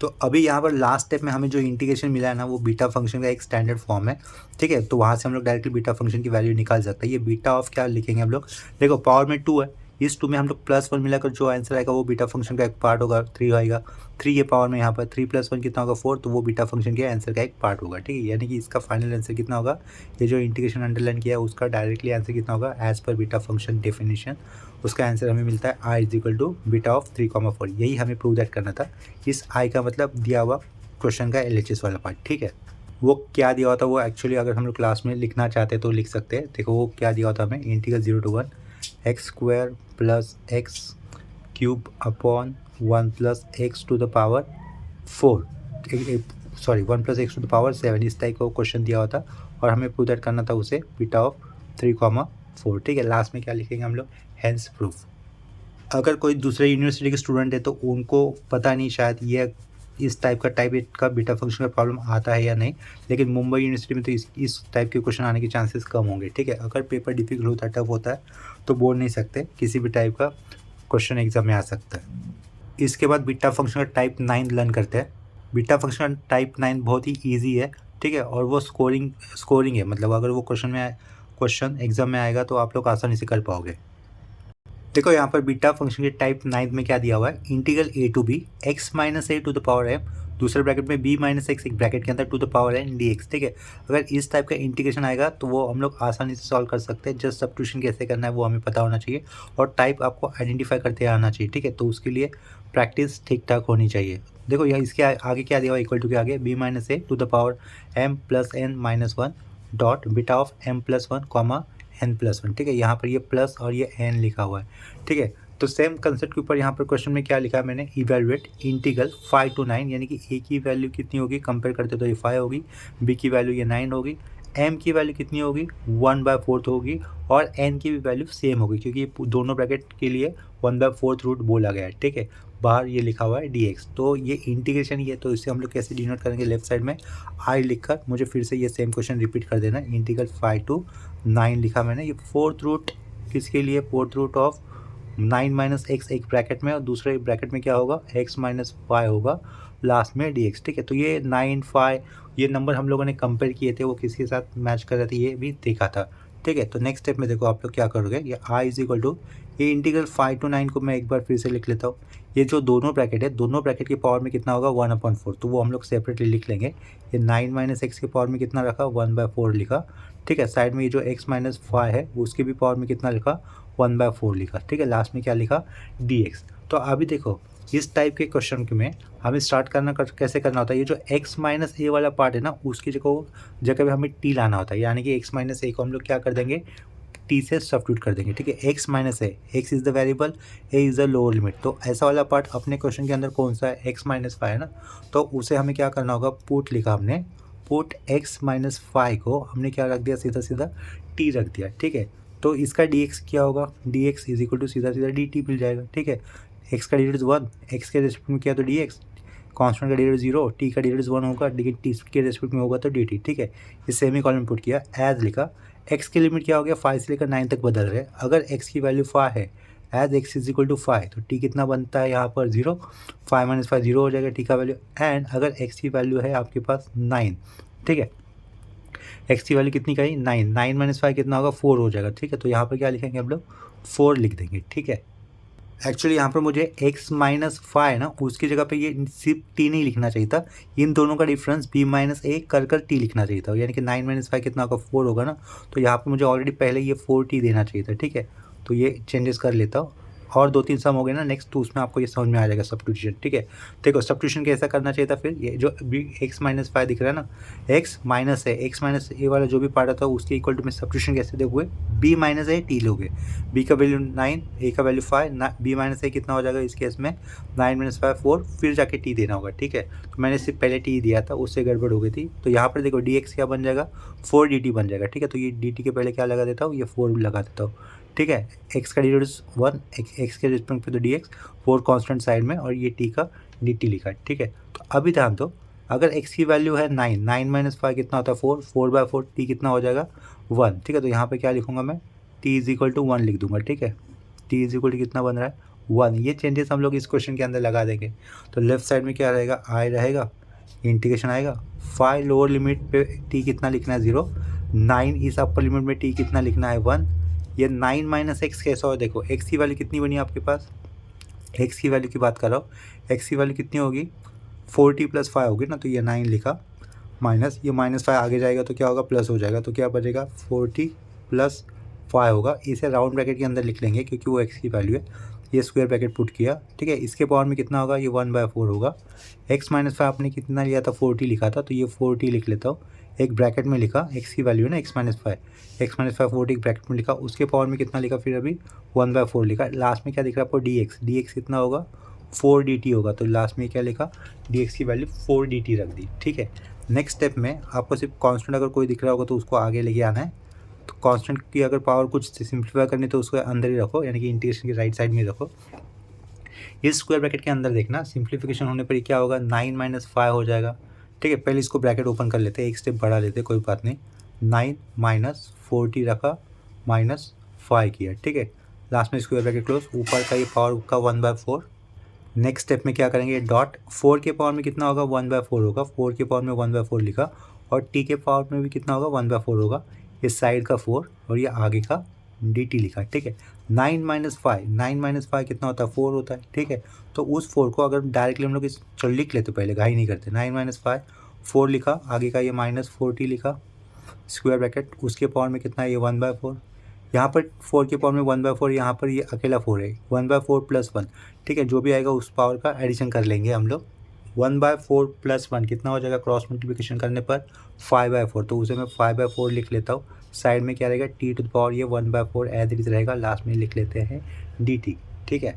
तो अभी यहाँ पर लास्ट स्टेप में हमें जो इंटीग्रेशन मिला है ना, वो बीटा फंक्शन का एक स्टैंडर्ड फॉर्म है, ठीक है। तो वहाँ से हम लोग डायरेक्टली बीटा फंक्शन की वैल्यू निकाल सकते हैं। ये बीटा ऑफ क्या लिखेंगे हम लोग, देखो पावर में 2 है, इस 2 में हम लोग +1 मिलाकर जो आंसर आएगा वो बीटा फंक्शन का एक पार्ट होगा, 3 आएगा। 3 ये पावर में यहाँ पर 3 + 1 कितना होगा, 4, तो वो बीटा फंक्शन के आंसर का एक पार्ट होगा, ठीक है। यानी कि इसका फाइनल आंसर कितना होगा, ये जो इंटीग्रेशन अंडरलाइन किया है उसका डायरेक्टली आंसर कितना होगा, एज पर बीटा फंक्शन डेफिनेशन उसका आंसर हमें मिलता है I is equal to beta of 3,4। यही हमें प्रूव दैट करना था। इस I का मतलब दिया हुआ क्वेश्चन का LHS वाला पार्ट, ठीक है। वो क्या दिया हुआ था, वो एक्चुअली अगर हम लोग क्लास में लिखना चाहते तो लिख सकते हैं। देखो वो क्या दिया हुआ था हमें, integral 0 to 1 x square plus x cube upon 1 plus x to the power 4, sorry 1 plus x to the power 7, इस टाइप का क्वेश्चन दिया हुआ था और हमें प्रूव दैट करना था उसे बीटा ऑफ 3,4, ठीक है। लास्ट में क्या लिखेंगे हम लोग, हेंस प्रूफ। अगर कोई दूसरे यूनिवर्सिटी के स्टूडेंट है तो उनको पता नहीं शायद ये इस टाइप का टाइप 8 का बीटा फंक्शन का प्रॉब्लम आता है या नहीं, लेकिन मुंबई यूनिवर्सिटी में तो इस टाइप के क्वेश्चन आने के चांसेस कम होंगे, ठीक है। अगर पेपर डिफिकल्ट होता है, टफ होता है, तो बोल नहीं सकते, किसी भी टाइप का क्वेश्चन एग्जाम में आ सकता है। इसके बाद बीटा फंक्शन का टाइप 9 लर्न करते हैं। बीटा फंक्शन का टाइप 9 बहुत ही ईजी है, ठीक है, और वो स्कोरिंग है, मतलब अगर वो क्वेश्चन एग्जाम में आएगा तो आप लोग आसानी से कर पाओगे। देखो यहाँ पर बीटा फंक्शन के टाइप 9 में क्या दिया हुआ है, integral a to b x minus a to the power m, दूसरे ब्रैकेट में b माइनस एक्स, एक ब्रैकेट के अंदर to the power n dx, ठीक है। अगर इस टाइप का इंटीग्रेशन आएगा तो वो हम लोग आसानी से सॉल्व कर सकते हैं। जस्ट सब्स्टिट्यूशन कैसे करना है वो हमें पता होना चाहिए और टाइप आपको आइडेंटिफाई करते आना चाहिए, ठीक है। तो उसके लिए प्रैक्टिस ठीक ठाक होनी चाहिए। देखो यहाँ इसके आगे क्या दिया हुआ, इक्वल टू के आगे b minus a to the power m plus n minus 1 dot beta of m plus 1 comma n+1, ठीक है। यहाँ पर ये प्लस और ये n लिखा हुआ है, ठीक है। तो सेम कंसेप्ट के ऊपर यहाँ पर क्वेश्चन में क्या लिखा है मैंने, इवैल्यूएट इंटीग्रल 5 to 9, यानी कि a की वैल्यू कितनी होगी, कंपेयर करते तो ये 5 होगी, b की वैल्यू ये 9 होगी, m की वैल्यू कितनी होगी, 1/4 होगी, और n की भी वैल्यू सेम होगी क्योंकि ये दोनों ब्रैकेट के लिए 1/4 रूट बोला गया है, ठीक है। बाहर ये लिखा हुआ है dx, तो ये इंटीग्रेशन ही है, तो इसे हम लोग कैसे डिनोट करेंगे, लेफ्ट साइड में I लिखकर। मुझे फिर से ये सेम क्वेश्चन रिपीट कर देना, इंटीग्रल 5 to 9 लिखा मैंने। ये 4th रूट किसके लिए, 4th root of 9 minus x एक ब्रैकेट में और दूसरे ब्रैकेट में क्या होगा, x माइनस 5 होगा, लास्ट में dx, ठीक है। तो ये 9, 5 ये नंबर हम लोगों ने कंपेयर किए थे, वो किसके साथ मैच कर रहे थे ये भी देखा था, ठीक है। तो नेक्स्ट स्टेप में देखो आप लोग क्या करोगे, ये I इज इक्वल टू, ये इंटीग्रल 5 to 9 को मैं एक बार फिर से लिख लेता हूँ। ये जो दोनों ब्रैकेट है, दोनों ब्रैकेट की पावर में कितना होगा, 1/4, तो वो हम लोग सेपरेटली लिख लेंगे। ये 9 माइनस एक्स के पावर में कितना रखा, 1/4 लिखा, ठीक है। साइड में ये जो x माइनस 5 है उसके भी पावर में कितना लिखा, 1/4 लिखा, ठीक है। लास्ट में क्या लिखा, dx। तो अभी देखो इस टाइप के क्वेश्चन में हमें स्टार्ट कैसे करना होता है, ये जो x माइनस ए वाला पार्ट है ना, उसकी जगह पे हमें t लाना होता है, यानी कि x माइनस ए को हम लोग क्या कर देंगे, t से सब्स्टिट्यूट कर देंगे, ठीक है। x minus A, x is the variable, a is the lower limit, तो ऐसा वाला पार्ट अपने क्वेश्चन के अंदर कौन सा है, x माइनस 5 है ना, तो उसे हमें क्या करना होगा, पुट लिखा हमने, पुट x माइनस 5 को हमने क्या रख दिया, सीधा सीधा t रख दिया, ठीक है। तो इसका dx क्या होगा, dx इज इक्वल टू सीधा सीधा dt मिल जाएगा, ठीक है। x का डेरिवेटिव 1, x के रेस्पेक्ट में क्या, तो dx, कांस्टेंट का डेरिवेटिव 0, t का डेरिवेटिव 1 होगा, लेकिन t के रेस्पेक्ट में होगा तो dt, ठीक है। इस सेमीकोलन पुट किया, एज लिखा, x की लिमिट क्या हो गया, 5 से लेकर 9 तक बदल रहे हैं। अगर x की वैल्यू 5 है, as x is equal to 5, तो t कितना बनता है यहाँ पर 0, 5 माइनस 5 0 हो जाएगा t का वैल्यू। एंड अगर x की वैल्यू है आपके पास 9, ठीक है, एक्स की वैल्यू कितनी कही 9, 9 माइनस 5 कितना होगा 4 हो जाएगा, ठीक है। तो यहाँ पर क्या लिखेंगे हम लोग 4 लिख देंगे, ठीक है। एक्चुअली यहाँ पर मुझे x माइनस 5 ना उसकी जगह पे ये सिर्फ t नहीं लिखना चाहिए था, इन दोनों का डिफरेंस b माइनस ए कर t लिखना चाहिए था, यानी कि 9 माइनस 5 कितना होगा 4 होगा ना। तो यहाँ पर मुझे ऑलरेडी पहले ये 4t देना चाहिए था, ठीक है। तो ये चेंजेस कर लेता हूँ और 2-3 सम हो गए ना नेक्स्ट, तो उसमें आपको ये समझ में आ जाएगा सब्स्टिट्यूशन, ठीक है। देखो सब्स्टिट्यूशन कैसा करना चाहिए था, फिर ये जो अभी x माइनस 5 दिख रहा है ना, x माइनस है, x माइनस ए वाला जो भी पार्ट था उसके इक्वल टू में सब्स्टिट्यूशन कैसे देखोगे, b माइनस ए टी लोगे, b का वैल्यू 9, a का वैल्यू 5, b माइनस ए कितना हो जाएगा इस केस में 9 माइनस 5 4, फिर जाके t देना होगा, ठीक है। तो मैंने सिर्फ पहले t दिया था, उससे गड़बड़ हो गई थी। तो यहाँ पर देखो dx क्या बन जाएगा 4 dt बन जाएगा, ठीक है। तो ये dt के पहले क्या लगा देता हूँ, ये 4 लगा देता हूँ, ठीक है। x का डेरिवेटिव 1, x के रिस्पेक्ट पे तो dx 4 कांस्टेंट साइड में, और ये t का dt लिखा है, ठीक है। तो अभी ध्यान दो, अगर x की वैल्यू है 9, 9 माइनस 5 कितना होता है 4, 4/4 t कितना हो जाएगा 1, ठीक है। तो यहाँ पे क्या लिखूंगा मैं t इज इक्वल टू 1 लिख दूंगा, ठीक है। t इज इक्वल टू कितना बन रहा है 1। ये चेंजेस हम लोग इस क्वेश्चन के अंदर लगा देंगे। तो लेफ्ट साइड में क्या रहेगा i रहेगा, इंटीग्रेशन आएगा 5 लोअर लिमिट पे t कितना लिखना है 0, 9 इस अपर लिमिट में t कितना लिखना है 1। ये 9 माइनस एक्स कैसा हो, देखो x की वैल्यू कितनी बनी आपके पास, x की वैल्यू की बात कर रहा हूँ, x की वैल्यू कितनी होगी 4t प्लस 5 होगी ना। तो ये 9 लिखा, माइनस ये माइनस 5 आगे जाएगा तो क्या होगा प्लस हो जाएगा, तो क्या बचेगा 4t प्लस 5 होगा। इसे राउंड ब्रैकेट के अंदर लिख लेंगे क्योंकि वो x की वैल्यू है। ये स्क्वायर ब्रैकेट पुट किया, ठीक है। इसके पावर में कितना होगा, ये 1/4 होगा। x माइनस 5 आपने कितना लिया था 4t लिखा था, तो ये 4t लिख लेता हूँ, एक ब्रैकेट में लिखा, x की वैल्यू है ना x minus 5, x minus 5 4t bracket में लिखा, उसके पावर में कितना लिखा फिर अभी 1/4 लिखा। लास्ट में क्या दिख रहा है आपको dx कितना होगा 4 dt होगा। तो लास्ट में क्या लिखा dx की वैल्यू 4 dt रख दी, ठीक है। नेक्स्ट स्टेप में आपको सिर्फ कांस्टेंट अगर कोई दिख रहा होगा तो उसको आगे लेके आना है। तो कांस्टेंट की अगर पावर कुछ सिंप्लीफाई करनी तो उसको अंदर ही रखो, यानी कि इंटीग्रेशन की राइट साइड में रखो। इस स्क्वायर ब्रैकेट के अंदर देखना सिंप्लीफिकेशन होने पर क्या होगा 9 माइनस 5 हो जाएगा, ठीक है। पहले इसको ब्रैकेट ओपन कर लेते हैं, एक स्टेप बढ़ा लेते हैं, कोई बात नहीं। 9 माइनस 4t रखा माइनस 5 किया, ठीक है। लास्ट में स्क्वायर ब्रैकेट क्लोज, ऊपर का ये पावर का 1/4। नेक्स्ट स्टेप में क्या करेंगे, डॉट 4 के पावर में कितना होगा 1/4 होगा, 4 के पावर में 1/4 लिखा, और t के पावर में भी कितना होगा 1/4 होगा। इस साइड का 4 और ये आगे का dt लिखा, ठीक है। 9 माइनस 5 कितना होता है 4 होता है, ठीक है। तो उस 4 को अगर डायरेक्टली हम लोग चलो लिख लेते, पहले घाई नहीं करते। 9 माइनस 5 4 लिखा, आगे का ये माइनस 4t लिखा, स्क्वायर ब्रैकेट, उसके पावर में कितना है ये 1/4, यहाँ पर 4 के पावर में 1/4, यहाँ पर ये अकेला 4 है 1/4 प्लस 1, ठीक है। जो भी आएगा उस पावर का एडिशन कर लेंगे हम लोग। 1/4 प्लस 1 कितना हो जाएगा क्रॉस मल्टीप्लिकेशन करने पर 5/4, तो उसे मैं 5/4 लिख लेता हूँ। साइड में क्या रहेगा t टू द पावर ये 1/4 एज इट इज रहेगा, लास्ट में लिख लेते हैं dt, ठीक है।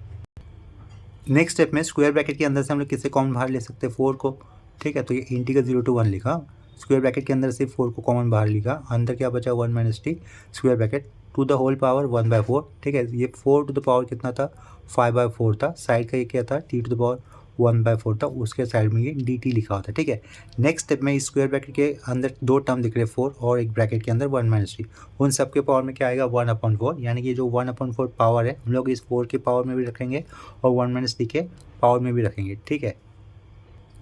नेक्स्ट स्टेप में स्क्वायर ब्रैकेट के अंदर से हम लोग किससे कॉमन बाहर ले सकते हैं 4 को, ठीक है। तो ये इंटीग्रल 0 to 1 लिखा, स्क्वायर ब्रैकेट के अंदर से 4 को कॉमन बाहर लिखा, अंदर क्या बचा 1 minus t, square bracket to the whole power 1/4, ठीक है। ये 4 टू द पावर कितना था 5/4 था, साइड का ये क्या था t टू द पावर 1/4 था, उसके साइड में ये dt लिखा होता है, ठीक है। नेक्स्ट स्टेप में स्क्वायर ब्रैकेट के अंदर दो टर्म दिख रहे हैं 4 और एक ब्रैकेट के अंदर 1 माइनस टी, उन सब के पावर में क्या आएगा 1/4, यानी कि जो 1/4 पावर है हम लोग इस 4 के पावर में भी रखेंगे और 1 माइनस टी के पावर में भी रखेंगे, ठीक है।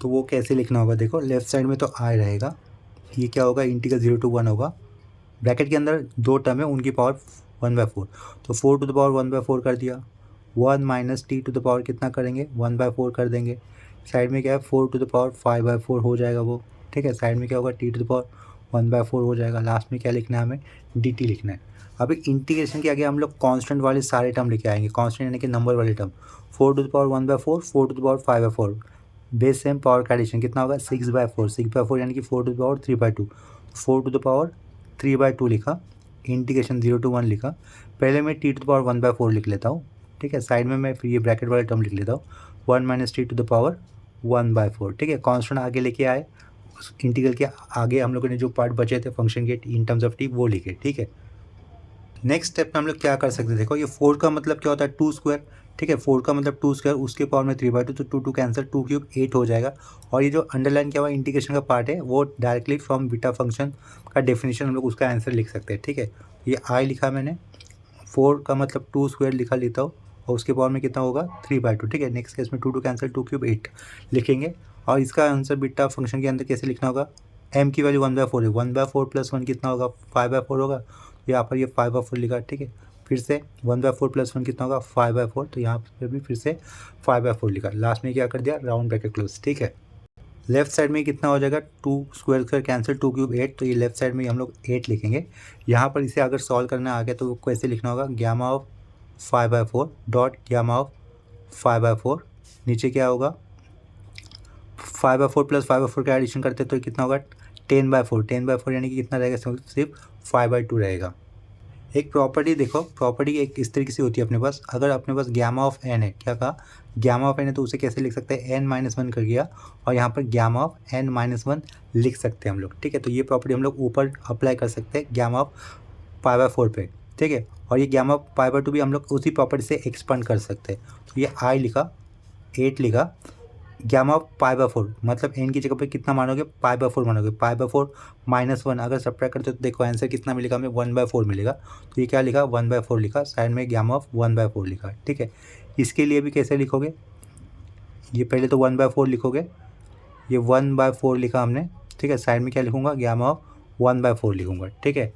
तो वो कैसे लिखना होगा, देखो लेफ्ट साइड में तो आई रहेगा, ये क्या होगा इंटीग्रल 0 to 1 होगा, ब्रैकेट के अंदर दो टर्म है उनकी पावर 1/4, तो 4 टू द पावर 1/4 कर दिया, 1 minus t to the power कितना करेंगे 1/4 कर देंगे। साइड में क्या है 4 टू द पावर 5/4 हो जाएगा वो, ठीक है। साइड में क्या होगा टी टू द पावर 1/4 हो जाएगा। लास्ट में क्या लिखना है हमें dt लिखना है। अभी इंटीग्रेशन के आगे हम लोग कांस्टेंट वाले सारे टर्म लेके आएंगे, कांस्टेंट यानी कि नंबर वाले term, 4 to the power 1/4, 4 to the power 5/4, base same power का एडिशन कितना होगा 6/4 यानी कि 4 to the power 3/2, 4 to the power 3/2 लिखा, इंटीग्रेशन 0 to 1 लिखा। पहले मैं t टू द पावर 1/4 लिख लेता हूँ, ठीक है। साइड में मैं फिर ये ब्रैकेट वाले टर्म लिख लेता हूँ 1 minus t to the power 1/4, ठीक है। कांस्टेंट आगे लेके आए, इंटीग्रल के आगे हम लोगों ने जो पार्ट बचे थे फंक्शन के इन टर्म्स ऑफ टी वो लिखे, ठीक है। नेक्स्ट स्टेप में हम लोग क्या कर सकते हैं, देखो ये 4 का मतलब क्या होता है 2 स्क्वायर, ठीक है। 4 का मतलब 2 स्क्वायर, उसके पावर में 3/2, तो 2 कैंसिल, 2 क्यूब 8 हो जाएगा। और ये जो अंडरलाइन क्या हुआ इंटीग्रेशन का पार्ट है वो डायरेक्टली फ्रॉम बीटा फंक्शन का डेफिनेशन हम लोग उसका आंसर लिख सकते हैं, ठीक है। ये आई लिखा मैंने, 4 का मतलब 2 स्क्वायर लिखा लेता हूँ और उसके पावर में कितना होगा 3/2, ठीक है। नेक्स्ट केस में 2 कैंसिल, 2 क्यूब 8 लिखेंगे। और इसका आंसर बीटा फंक्शन के अंदर कैसे लिखना होगा m की वैल्यू 1/4 है, 1/4 प्लस 1 कितना होगा 5/4 होगा, यहाँ पर ये 5/4 लिखा, ठीक है। फिर से 1/4 प्लस 1 कितना होगा 5/4, तो यहाँ पर भी फिर से 5/4 लिखा, लास्ट में क्या कर दिया राउंड ब्रैकेट क्लोज, ठीक है। लेफ्ट साइड में कितना हो जाएगा 2 स्क्वायर स्क्वायर कैंसिल 2 क्यूब 8, तो ये लेफ्ट साइड में हम लोग 8 लिखेंगे। यहाँ पर इसे अगर सॉल्व करना आ गया तो वो कैसे लिखना होगा, gamma of 5/4 dot gamma of 5/4, नीचे क्या होगा 5/4 प्लस 5/4 का एडिशन करते तो कितना होगा 10/4, 10/4 यानी कि कितना रहेगा सिर्फ 5/2 रहेगा। एक प्रॉपर्टी देखो, प्रॉपर्टी एक इस तरीके से होती है अपने पास, अगर अपने पास गामा ऑफ एन है, क्या कहा गामा ऑफ एन है, तो उसे कैसे लिख सकते हैं n-1 कर गया और यहाँ पर गामा ऑफ n-1 लिख सकते हैं हम लोग, ठीक है। तो ये प्रॉपर्टी हम लोग ऊपर अप्लाई कर सकते हैं गामा ऑफ 5/4 पे, ठीक है। और ये गामा ऑफ 5/2 भी हम लोग उसी प्रॉपर्टी से एक्सपांड कर सकते हैं। तो ये i लिखा 8 लिखा, गामा ऑफ 5/4 मतलब n की जगह पे कितना मानोगे 5/4 मानोगे, 5/4 -1 अगर सब्ट्रैक्ट करते हो तो देखो आंसर कितना मिलेगा हमें 1/4 मिलेगा। तो ये क्या लिखा 1/4 लिखा, साइड में गामा ऑफ 1/4 लिखा, ठीक है। इसके लिए भी कैसे लिखोगे, ये पहले तो 1/4 लिखोगे, ये 1/4 लिखा हमने, ठीक है। साइड में क्या लिखूंगा गामा ऑफ 1/4 लिखूंगा, ठीक है।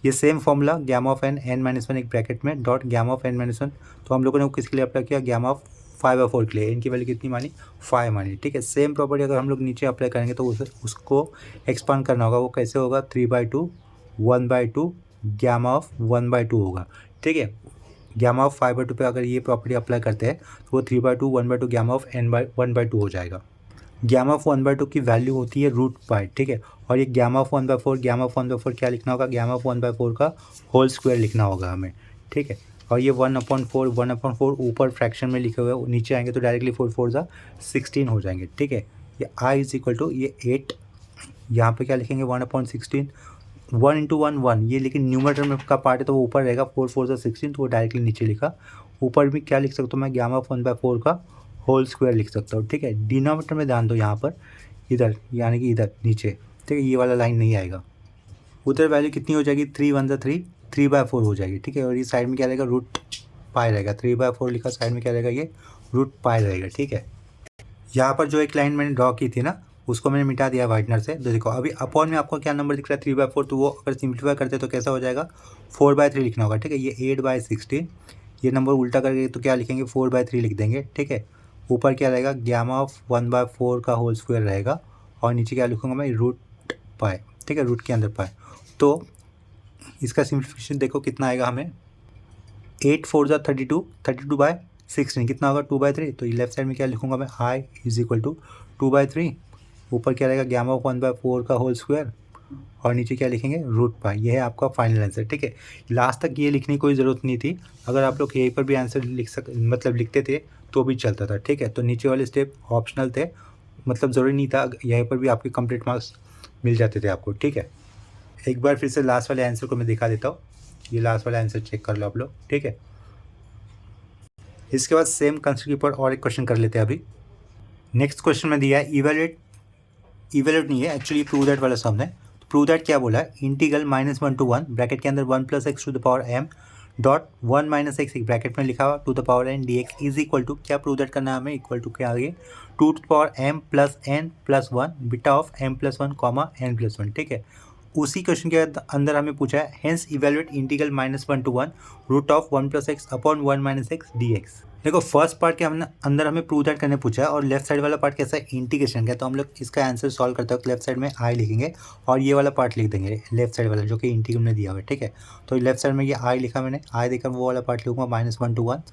ये same formula gamma of n-1 एक ब्रैकेट में डॉट गामा ऑफ n-1, तो हम लोगों ने किसके लिए अप्लाई किया गामा ऑफ 5/4 के लिए, इनकी वैल्यू कितनी मानी 5 मानी, ठीक है। सेम प्रॉपर्टी अगर हम लोग नीचे अप्लाई करेंगे तो उसको एक्सपांड करना होगा, वो कैसे होगा 3/2 1/2 गामा ऑफ 1/2 होगा, ठीक है। गामा ऑफ 5/2 पे अगर ये प्रॉपर्टी अप्लाई करते हैं तो वो 3/2 1/2 गामा ऑफ n/1/2 हो जाएगा। गामा ऑफ 1/2 की वैल्यू होती है √π, ठीक है। और ये गामा ऑफ 1/4, गामा ऑफ 1/4 क्या लिखना होगा गामा ऑफ 1/4 का होल स्क्वायर लिखना होगा हमें, ठीक है। और ये 1/4 ऊपर फ्रैक्शन में लिखे हुए हैं, नीचे आएंगे तो डायरेक्टली 4 16 हो जाएंगे, ठीक है। ये i = ये 8, यहाँ पे क्या लिखेंगे 1/16, 1 × 1 1, ये लेकिन न्यूमरेटर में का पार्ट है तो वो ऊपर रहेगा, 4 16, तो वो डायरेक्टली नीचे लिखा। ऊपर भी क्या लिख सकता हूँ मैं गामा ऑफ 1/4 का होल स्क्वायर लिख सकता हूँ, ठीक है। डिनोमिनेटर में ध्यान दो यहाँ पर, इधर यानी कि इधर नीचे, ठीक है, ये वाला लाइन नहीं आएगा। उधर वैल्यू कितनी हो जाएगी 3 × 1 = 3, 3/4 हो जाएगी, ठीक है। और ये साइड में क्या रहेगा √π रहेगा, 3/4 लिखा, साइड में क्या रहेगा ये √π रहेगा, ठीक है। यहाँ पर जो एक लाइन मैंने ड्रॉ की थी ना, उसको मैंने मिटा दिया वाइटनर से, तो देखो अभी अपॉन में आपको क्या नंबर दिख रहा है 3/4, तो वो अगर सिंप्लीफाई करते तो कैसा हो जाएगा 4/3 लिखना होगा, ठीक है। ये 8/16, ये नंबर उल्टा करके तो क्या लिखेंगे 4/3 लिख देंगे, ठीक है। ऊपर क्या रहेगा गामा ऑफ 1/4 का होल स्क्वायर रहेगा और नीचे क्या लिखूंगा मैं √π, ठीक है, रूट के अंदर पाए। तो इसका सिंप्लीफिकेशन देखो कितना आएगा हमें, 8 4 32, 32/16 कितना होगा 2/3, तो ये लेफ्ट साइड में क्या लिखूंगा मैं i = 2/3, ऊपर क्या रहेगा गामा ऑफ 1/4 का होल स्क्वायर और नीचे क्या लिखेंगे √π। ये है आपका फाइनल आंसर, ठीक है। लास्ट तक ये लिखने की कोई ज़रूरत नहीं थी, अगर आप लोग यहीं पर भी आंसर लिखते थे तो भी चलता था, ठीक है। तो नीचे वाले स्टेप ऑप्शनल थे, मतलब ज़रूरी नहीं था, यहीं पर भी आपके कंप्लीट मार्क्स मिल जाते थे आपको, ठीक है। एक बार फिर से लास्ट वाले आंसर को मैं दिखा देता हूँ, ये लास्ट वाला आंसर चेक कर लो आप लोग, ठीक है। इसके बाद सेम कंसेप्ट के ऊपर और एक क्वेश्चन कर लेते हैं अभी। नेक्स्ट क्वेश्चन में दिया है इवेल्यूएट नहीं है एक्चुअली, प्रूव दैट वाला सम है। तो प्रूव दैट क्या बोला है, इंटीग्रल -1 to 1 ब्रैकेट के अंदर 1 + x⁻m डॉट 1 - x एक ब्रैकेट में लिखा हुआ to the power n dx is equal to, क्या प्रूव दैट करना है हमें, इक्वल टू क्या आगे 2 to the power m + n + 1 beta of m + 1, n + 1, ठीक है। उसी क्वेश्चन के अंदर हमें पूछा है hence evaluate integral -1 to 1 √1 + x upon 1 - x dx। देखो फर्स्ट पार्ट के हमने अंदर हमें प्रूव दैट करने पूछा है और लेफ्ट साइड वाला पार्ट कैसा है इंटीग्रेशन का, तो हम लोग इसका आंसर सॉल्व करते वक्त लेफ्ट साइड में i लिखेंगे और ये वाला पार्ट लिख देंगे लेफ्ट साइड वाला जो कि इंटीग्रल में दिया हुआ है, ठीक है। तो लेफ्ट साइड में ये i लिखा मैंने, i देकर वो वाला पार्ट लिखूंगा -1 to 1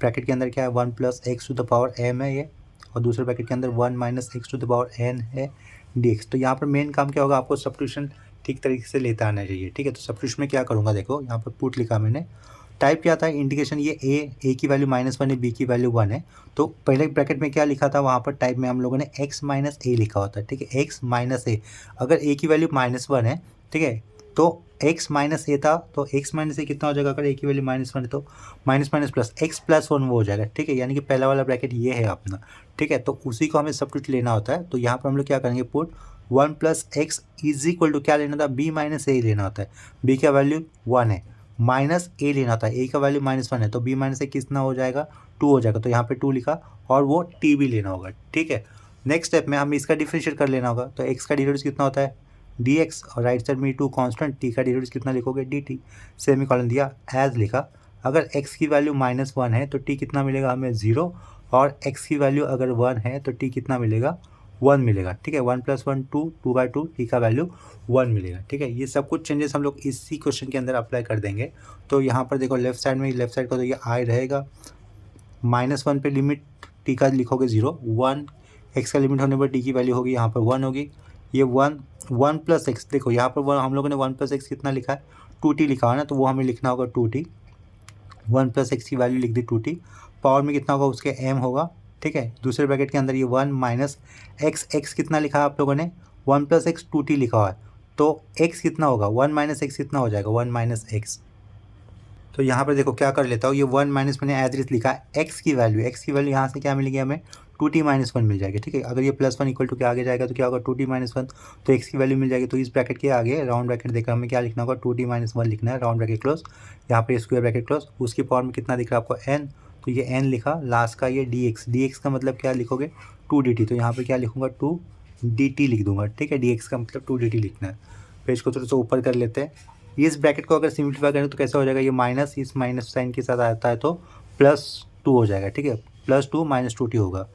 ब्रैकेट के अंदर क्या है 1 + x⁻m है ये, और दूसरे ब्रैकेट के अंदर 1 - x⁻n है dx। तो यहाँ पर मेन काम क्या होगा, आपको सब्स्टिट्यूशन ठीक तरीके से लेता आना चाहिए, ठीक है। तो सब्स्टिट्यूशन में क्या करूँगा, देखो यहाँ पर पुट लिखा मैंने, टाइप क्या था इंटीग्रेशन, ये a की वैल्यू -1 है, b की वैल्यू 1 है, तो पहले ब्रैकेट में क्या लिखा था, वहाँ पर टाइप में हम लोगों ने x - a लिखा होता है, ठीक है। x - a, अगर a की वैल्यू -1 है, ठीक है, तो x - a था, तो x - a कितना हो जाएगा, अगर a की वैल्यू -1 है तो माइनस माइनस प्लस x + 1 वो हो जाएगा, ठीक है। यानी कि पहला वाला ब्रैकेट ये है अपना, ठीक है। तो उसी को हमें सब्स्टिट्यूट लेना होता है, तो यहाँ पर हम लोग क्या करेंगे put 1 + x is equal to क्या लेना था b - a लेना होता है, b का वैल्यू 1 है, माइनस a लेना था, a का वैल्यू -1 है, तो b - a कितना हो जाएगा 2 हो जाएगा, तो यहाँ पे 2 लिखा और वो t भी लेना होगा, ठीक है। नेक्स्ट स्टेप में हमें इसका डिफरेंशिएट कर लेना होगा, तो x का डिफरेंस कितना होता है dx और राइट साइड में टू कांस्टेंट, t का डेरिवेटिव कितना लिखोगे dt, सेमीकोलन दिया एज लिखा। अगर x की वैल्यू -1 है तो t कितना मिलेगा हमें 0, और x की वैल्यू अगर 1 है तो t कितना मिलेगा 1 मिलेगा। ठीक है, 1 + 1 2, 2/2, t का वैल्यू 1 मिलेगा। ठीक है, ये सब कुछ चेंजेस हम लोग इसी क्वेश्चन के अंदर अप्लाई कर देंगे। तो यहाँ पर देखो लेफ्ट साइड में, लेफ्ट साइड का तो ये i रहेगा, -1 पे लिमिट t का लिखोगे 0, 1 x का लिमिट होने पर t की वैल्यू होगी यहाँ पर 1 होगी। ये 1 + x, देखो यहाँ पर हम लोगों ने 1 + x कितना लिखा है 2t लिखा है ना, तो वो हमें लिखना होगा 2t। 1 + x की वैल्यू लिख दी 2t, पावर में कितना होगा उसके m होगा। ठीक है, दूसरे ब्रैकेट के अंदर ये 1 - x कितना लिखा है आप लोगों ने 1 + x 2t लिखा हुआ है, तो x कितना होगा 1 - x कितना हो जाएगा 1 - x। तो यहाँ पर देखो क्या कर लेता हूँ, ये 1 माइनस मैंने एज इट लिखा है, x की वैल्यू यहाँ से क्या मिलेगी हमें 2t - 1 मिल जाएगी। ठीक है, अगर ये +1 = के आगे जाएगा तो क्या होगा 2t - 1, तो x की वैल्यू मिल जाएगी। तो इस ब्रैकेट के आगे राउंड ब्रैकेट देखकर हमें क्या लिखना होगा 2t - 1 लिखना है, राउंड ब्रैकेट क्लोज, यहाँ पे स्क्वायर ब्रैकेट क्लोज, उसकी पावर में कितना दिख रहा है आपको n, तो ये n लिखा, लास्ट का ये dx का मतलब क्या लिखोगे 2dt, तो यहाँ पर क्या लिखूँगा 2dt लिख दूंगा। ठीक है, dx का मतलब 2dt लिखना है। पेज को थोड़ा सा ऊपर कर लेते हैं। इस ब्रैकेट को अगर सिम्प्लीफाई करें तो कैसा हो जाएगा, ये माइनस इस माइनस साइन के साथ आता है तो +2 हो जाएगा। ठीक है, +2 - 2t होगा।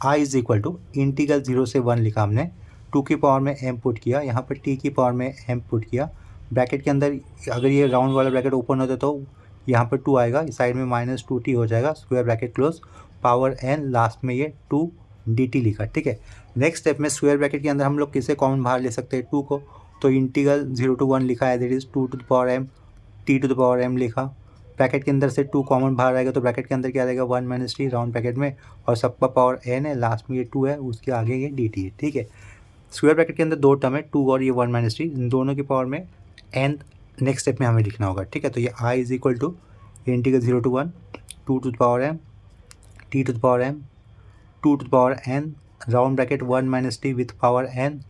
i = इंटीग्रल 0 से 1 लिखा हमने, 2 की पावर में m पुट किया, यहाँ पर t की पावर में m पुट किया। ब्रैकेट के अंदर अगर ये राउंड वाला ब्रैकेट ओपन होता तो यहाँ पर 2 आएगा, इस साइड में -2t हो जाएगा, square bracket close, power n, last में ये 2dt लिखा। ठीक है, नेक्स्ट स्टेप में स्क्वायर ब्रैकेट के अंदर हम लोग किसे कॉमन बाहर ले सकते हैं 2 को, तो इंटीग्रल 0 to 1 लिखा है, that is 2m t m लिखा। ब्रैकेट के अंदर से 2 कॉमन बाहर आएगा तो ब्रैकेट के अंदर क्या रहेगा 1 - t राउंड ब्रैकेट में, और सबका पावर n है, लास्ट में ये 2 है, उसके आगे ये dt है। ठीक है, स्क्वायर ब्रैकेट के अंदर 2 टर्म है, 2 और ये 1 - t, इन दोनों की पावर में n नेक्स्ट स्टेप में हमें लिखना होगा। ठीक है, तो ये i = integral 0 to 1 2m t m 2n round bracket 1 - t with power n,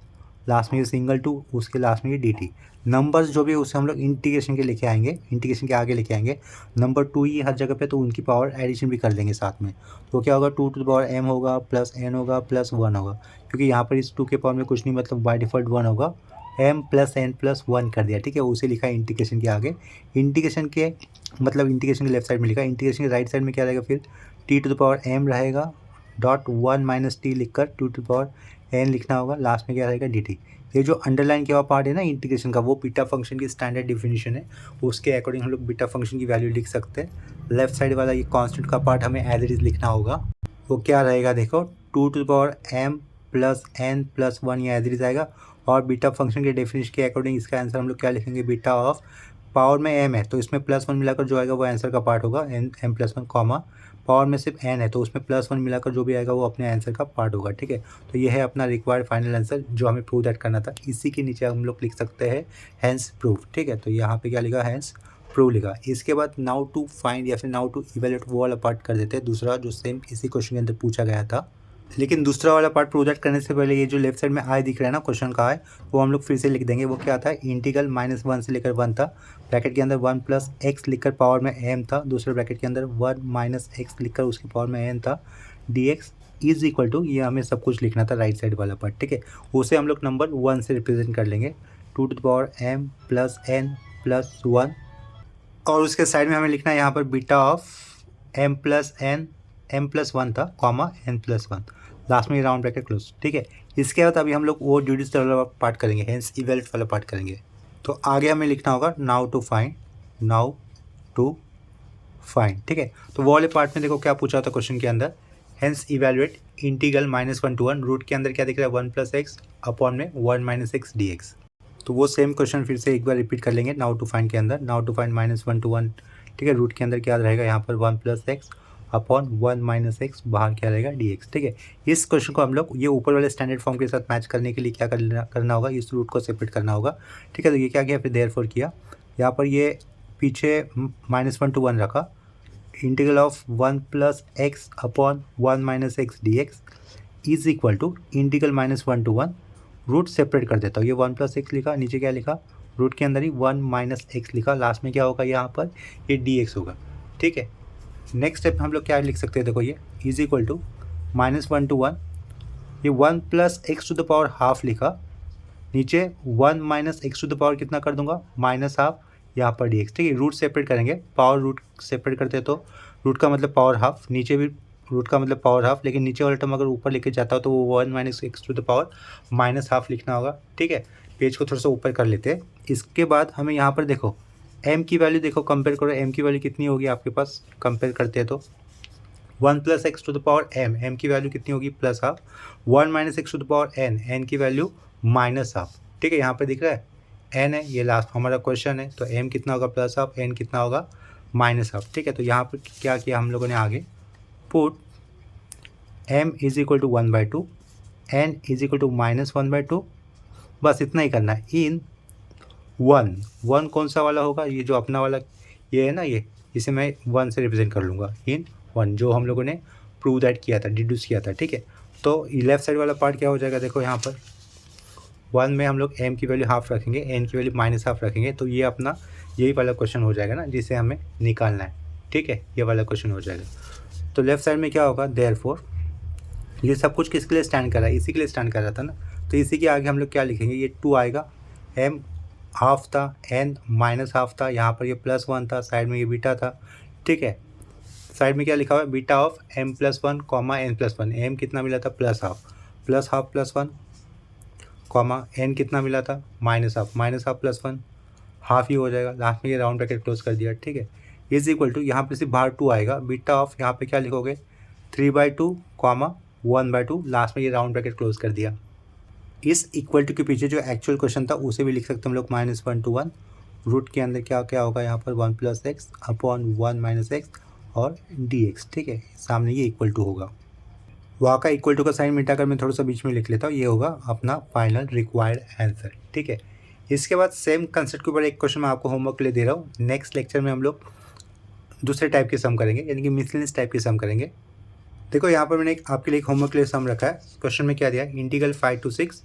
last में ये सिंगल 2, उसके लास्ट में ये dt। नंबर्स जो भी है उसे हम लोग इंटीग्रेशन के लेके आएंगे, इंटीग्रेशन के आगे लेके आएंगे, नंबर 2 ही हर जगह पे, तो उनकी पावर एडिशन भी कर लेंगे साथ में। तो क्या होगा 2m होगा प्लस n होगा प्लस 1 होगा, क्योंकि यहाँ पर इस 2 के पावर में कुछ नहीं, मतलब बाय डिफ़ॉल्ट 1 होगा, m + n + 1 कर दिया। ठीक है, उसे लिखा है इंटीग्रेशन के आगे। इंटीग्रेशन के मतलब इंटीग्रेशन के लेफ्ट साइड में लिखा, इंटीग्रेशन के राइट साइड में क्या रहेगा फिर t⁻m रहेगा, .1 - t लिखकर 2n लिखना होगा, लास्ट में क्या रहेगा dt। ये जो अंडरलाइन किया हुआ पार्ट है ना इंटीग्रेशन का, वो बीटा फंक्शन की स्टैंडर्ड डिफिनीशन है, उसके अकॉर्डिंग हम लोग बीटा फंक्शन की वैल्यू लिख सकते हैं। लेफ्ट साइड वाला ये कांस्टेंट का पार्ट हमें एज इट इज लिखना होगा, वो क्या रहेगा देखो 2m + n + 1, ये एज इट इज आएगा। और बीटा फंक्शन के डेफिनेशन के अकॉर्डिंग इसका आंसर हम लोग क्या लिखेंगे, बीटा ऑफ पावर में m है तो इसमें +1 मिलाकर जो आएगा वो आंसर का पार्ट होगा, m + 1 कॉमा, पावर में सिर्फ n है तो उसमें +1 मिलाकर जो भी आएगा वो अपने आंसर का पार्ट होगा। ठीक है, तो ये है अपना रिक्वायर्ड फाइनल आंसर जो हमें प्रूव दैट करना था। इसी के नीचे हम लोग लिख सकते हैं हैंस प्रूफ। ठीक है, तो यहाँ पे क्या लिखा हैंस प्रूव लिखा। इसके बाद नाउ टू फाइंड या फिर नाउ टू इवेल्युएट वो वाला पार्ट कर देते हैं, दूसरा जो सेम इसी क्वेश्चन के अंदर पूछा गया था। लेकिन दूसरा वाला पार्ट प्रोजेक्ट करने से पहले ये जो लेफ्ट साइड में आई दिख रहा है ना क्वेश्चन का है, वो हम लोग फिर से लिख देंगे। वो क्या था, इंटीग्रल -1 से लेकर 1 था, ब्रैकेट के अंदर 1 + x लिखकर पावर में m था, दूसरे ब्रैकेट के अंदर 1 - x लिखकर उसकी पावर में n था, dx = ये हमें सब कुछ लिखना था राइट साइड वाला पार्ट। ठीक है, उसे हम लोग नंबर 1 से रिप्रेजेंट कर लेंगे, 2m + n + 1, और उसके साइड में हमें लिखना है यहाँ पर बीटा ऑफ m + 1 था कॉमा n + 1, लास्ट में राउंड ब्रैकेट क्लोज। ठीक है, इसके बाद अभी हम लोग वो ड्यूटीज वाला पार्ट करेंगे, हेंस इवेल्ट वाला पार्ट करेंगे। तो आगे हमें लिखना होगा नाउ टू फाइंड। ठीक है, तो वो वाले पार्ट में देखो क्या पूछा था क्वेश्चन के अंदर, hence evaluate integral -1 to 1, root के अंदर क्या दिख रहा है 1 + x अपॉन में 1 - x dx। तो वो सेम क्वेश्चन फिर से एक बार रिपीट कर लेंगे नाउ टू फाइंड के अंदर, नाउ टू फाइंड -1 to 1। ठीक है, रूट के अंदर क्या रहेगा यहाँ पर 1 + x अपॉन 1 - x, बाहर क्या रहेगा dx। ठीक है, इस क्वेश्चन को हम लोग ये ऊपर वाले स्टैंडर्ड फॉर्म के साथ मैच करने के लिए क्या करना होगा, इस रूट को सेपरेट करना होगा। ठीक है, तो ये क्या किया फिर देयरफॉर किया, यहाँ पर ये पीछे -1 to 1 रखा, integral of 1 + x upon 1 - x dx = integral -1 to 1, root separate कर देता हूँ। ये 1 + x लिखा, नीचे क्या लिखा, रूट के अंदर ही 1 - x लिखा, लास्ट में क्या होगा यहाँ पर ये dx होगा। ठीक है, नेक्स्ट स्टेप हम लोग क्या लिख सकते हैं, देखो ये = -1 to 1, ये 1 + x⁻½ लिखा, नीचे 1 minus x to the power कितना कर दूंगा, माइनस हाफ यहाँ पर डी एक्स। ठीक है, रूट सेपरेट करेंगे, पावर रूट सेपरेट करते हैं तो रूट का मतलब पावर हाफ, नीचे भी रूट का मतलब पावर हाफ, लेकिन नीचे वाला टर्म अगर ऊपर लेके जाता हो तो वो 1 minus x to the power minus half लिखना होगा। ठीक है, पेज को थोड़ा सा ऊपर कर लेते हैं। इसके बाद हमें यहाँ पर देखो m की वैल्यू देखो, कंपेयर करो m की वैल्यू कितनी होगी आपके पास, कंपेयर करते हैं तो 1 plus x to the power m की वैल्यू कितनी होगी plus half, 1 minus x to the power n की वैल्यू माइनस हाफ। ठीक है, यहाँ पे दिख रहा है n है, ये लास्ट हमारा क्वेश्चन है, तो m कितना होगा प्लस हाफ, n कितना होगा माइनस हाफ। ठीक है, तो यहाँ पर क्या किया हम लोगों ने आगे, put m is equal to 1/2, n is equal to minus 1/2, बस इतना ही करना है। इन 1 कौन सा वाला होगा, ये जो अपना वाला ये है ना, ये इसे मैं 1 से रिप्रेजेंट कर लूँगा। इन 1 जो हम लोगों ने प्रूव दैट किया था, डिड्यूस किया था। ठीक है, तो लेफ्ट साइड वाला पार्ट क्या हो जाएगा, देखो यहाँ पर 1 में हम लोग m की वैल्यू हाफ रखेंगे, n की वैल्यू माइनस हाफ रखेंगे, तो ये अपना यही वाला क्वेश्चन हो जाएगा ना, जिसे हमें निकालना है। ठीक है, ये वाला क्वेश्चन हो जाएगा। तो लेफ्ट साइड में क्या होगा, देयरफॉर ये सब कुछ किसके लिए स्टैंड कर रहा है, इसी के लिए स्टैंड कर रहा था ना, तो इसी के आगे हम लोग क्या लिखेंगे, ये 2 आएगा, m हाफ था, n माइनस हाफ था, यहाँ पर ये प्लस 1 था, साइड में ये बीटा था। ठीक है, साइड में क्या लिखा हुआ है, beta of m plus 1 comma n plus 1, m कितना मिला था plus half plus 1 comma n कितना मिला था माइनस हाफ प्लस 1 हाफ ही हो जाएगा, लास्ट में ये राउंड ब्रैकेट क्लोज कर दिया। ठीक है, इज इक्वल टू यहाँ पे सिर्फ बाहर 2 आएगा, बीटा ऑफ यहाँ पे क्या लिखोगे 3/2 कॉमा 1/2, लास्ट में ये राउंड ब्रैकेट क्लोज कर दिया। इस इक्वल टू के पीछे जो एक्चुअल क्वेश्चन था उसे भी लिख सकते हैं हम लोग, -1 to 1, रूट के अंदर क्या क्या होगा यहाँ पर 1 plus x upon 1 minus x और डी एक्स। ठीक है, सामने ये इक्वल टू होगा, वहाँ का इक्वल टू का साइन मिटाकर मैं थोड़ा सा बीच में लिख लेता हूँ, ये होगा अपना फाइनल रिक्वायर्ड आंसर। ठीक है, इसके बाद सेम कंसेप्ट के ऊपर एक क्वेश्चन मैं आपको होमवर्क के लिए दे रहा हूँ। नेक्स्ट लेक्चर में हम लोग दूसरे टाइप के सम करेंगे, यानी कि मिसलेनियस टाइप के सम करेंगे। देखो यहाँ पर मैंने आपके लिए एक होमवर्क के लिए सम रखा है। क्वेश्चन में क्या दिया है, integral 5 to 6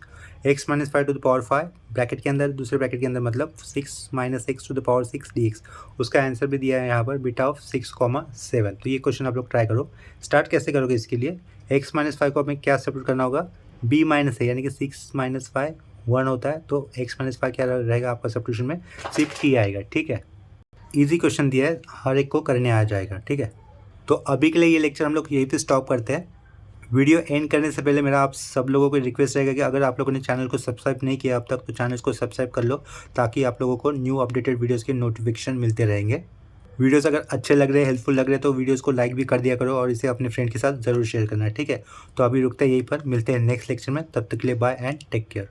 x minus 5 to the power 5 bracket के अंदर, दूसरे ब्रैकेट के अंदर मतलब 6 minus x to the power 6 dx। उसका आंसर भी दिया है यहाँ पर बीटा ऑफ 6,7। तो ये क्वेश्चन आप लोग ट्राई करो। स्टार्ट कैसे करोगे इसके लिए, x माइनस 5 को हमें क्या सेपरेट करना होगा, b माइनस है, यानी कि 6 माइनस 5 1 होता है, तो x माइनस 5 क्या रहेगा आपका सब्स्टिट्यूशन में, सिर्फ t आएगा। ठीक है, ईजी क्वेश्चन दिया है, हर एक को करने आ जाएगा। ठीक है, तो अभी के लिए ये लेक्चर हम लोग यहीं पे स्टॉप करते हैं। वीडियो एंड करने से पहले मेरा आप सब लोगों को रिक्वेस्ट रहेगा कि अगर आप लोगों ने चैनल को सब्सक्राइब नहीं किया अब तक, तो चैनल को सब्सक्राइब कर लो, ताकि आप लोगों को न्यू अपडेटेड वीडियोस के नोटिफिकेशन मिलते रहेंगे। वीडियोस अगर अच्छे लग रहे हैं, हेल्पफुल लग रहे हैं, तो वीडियोस को लाइक भी कर दिया करो और इसे अपने फ्रेंड के साथ ज़रूर शेयर करना है। ठीक है, तो अभी रुकते हैं यहीं पर, मिलते हैं नेक्स्ट लेक्चर में, तब तक के लिए बाय एंड टेक केयर।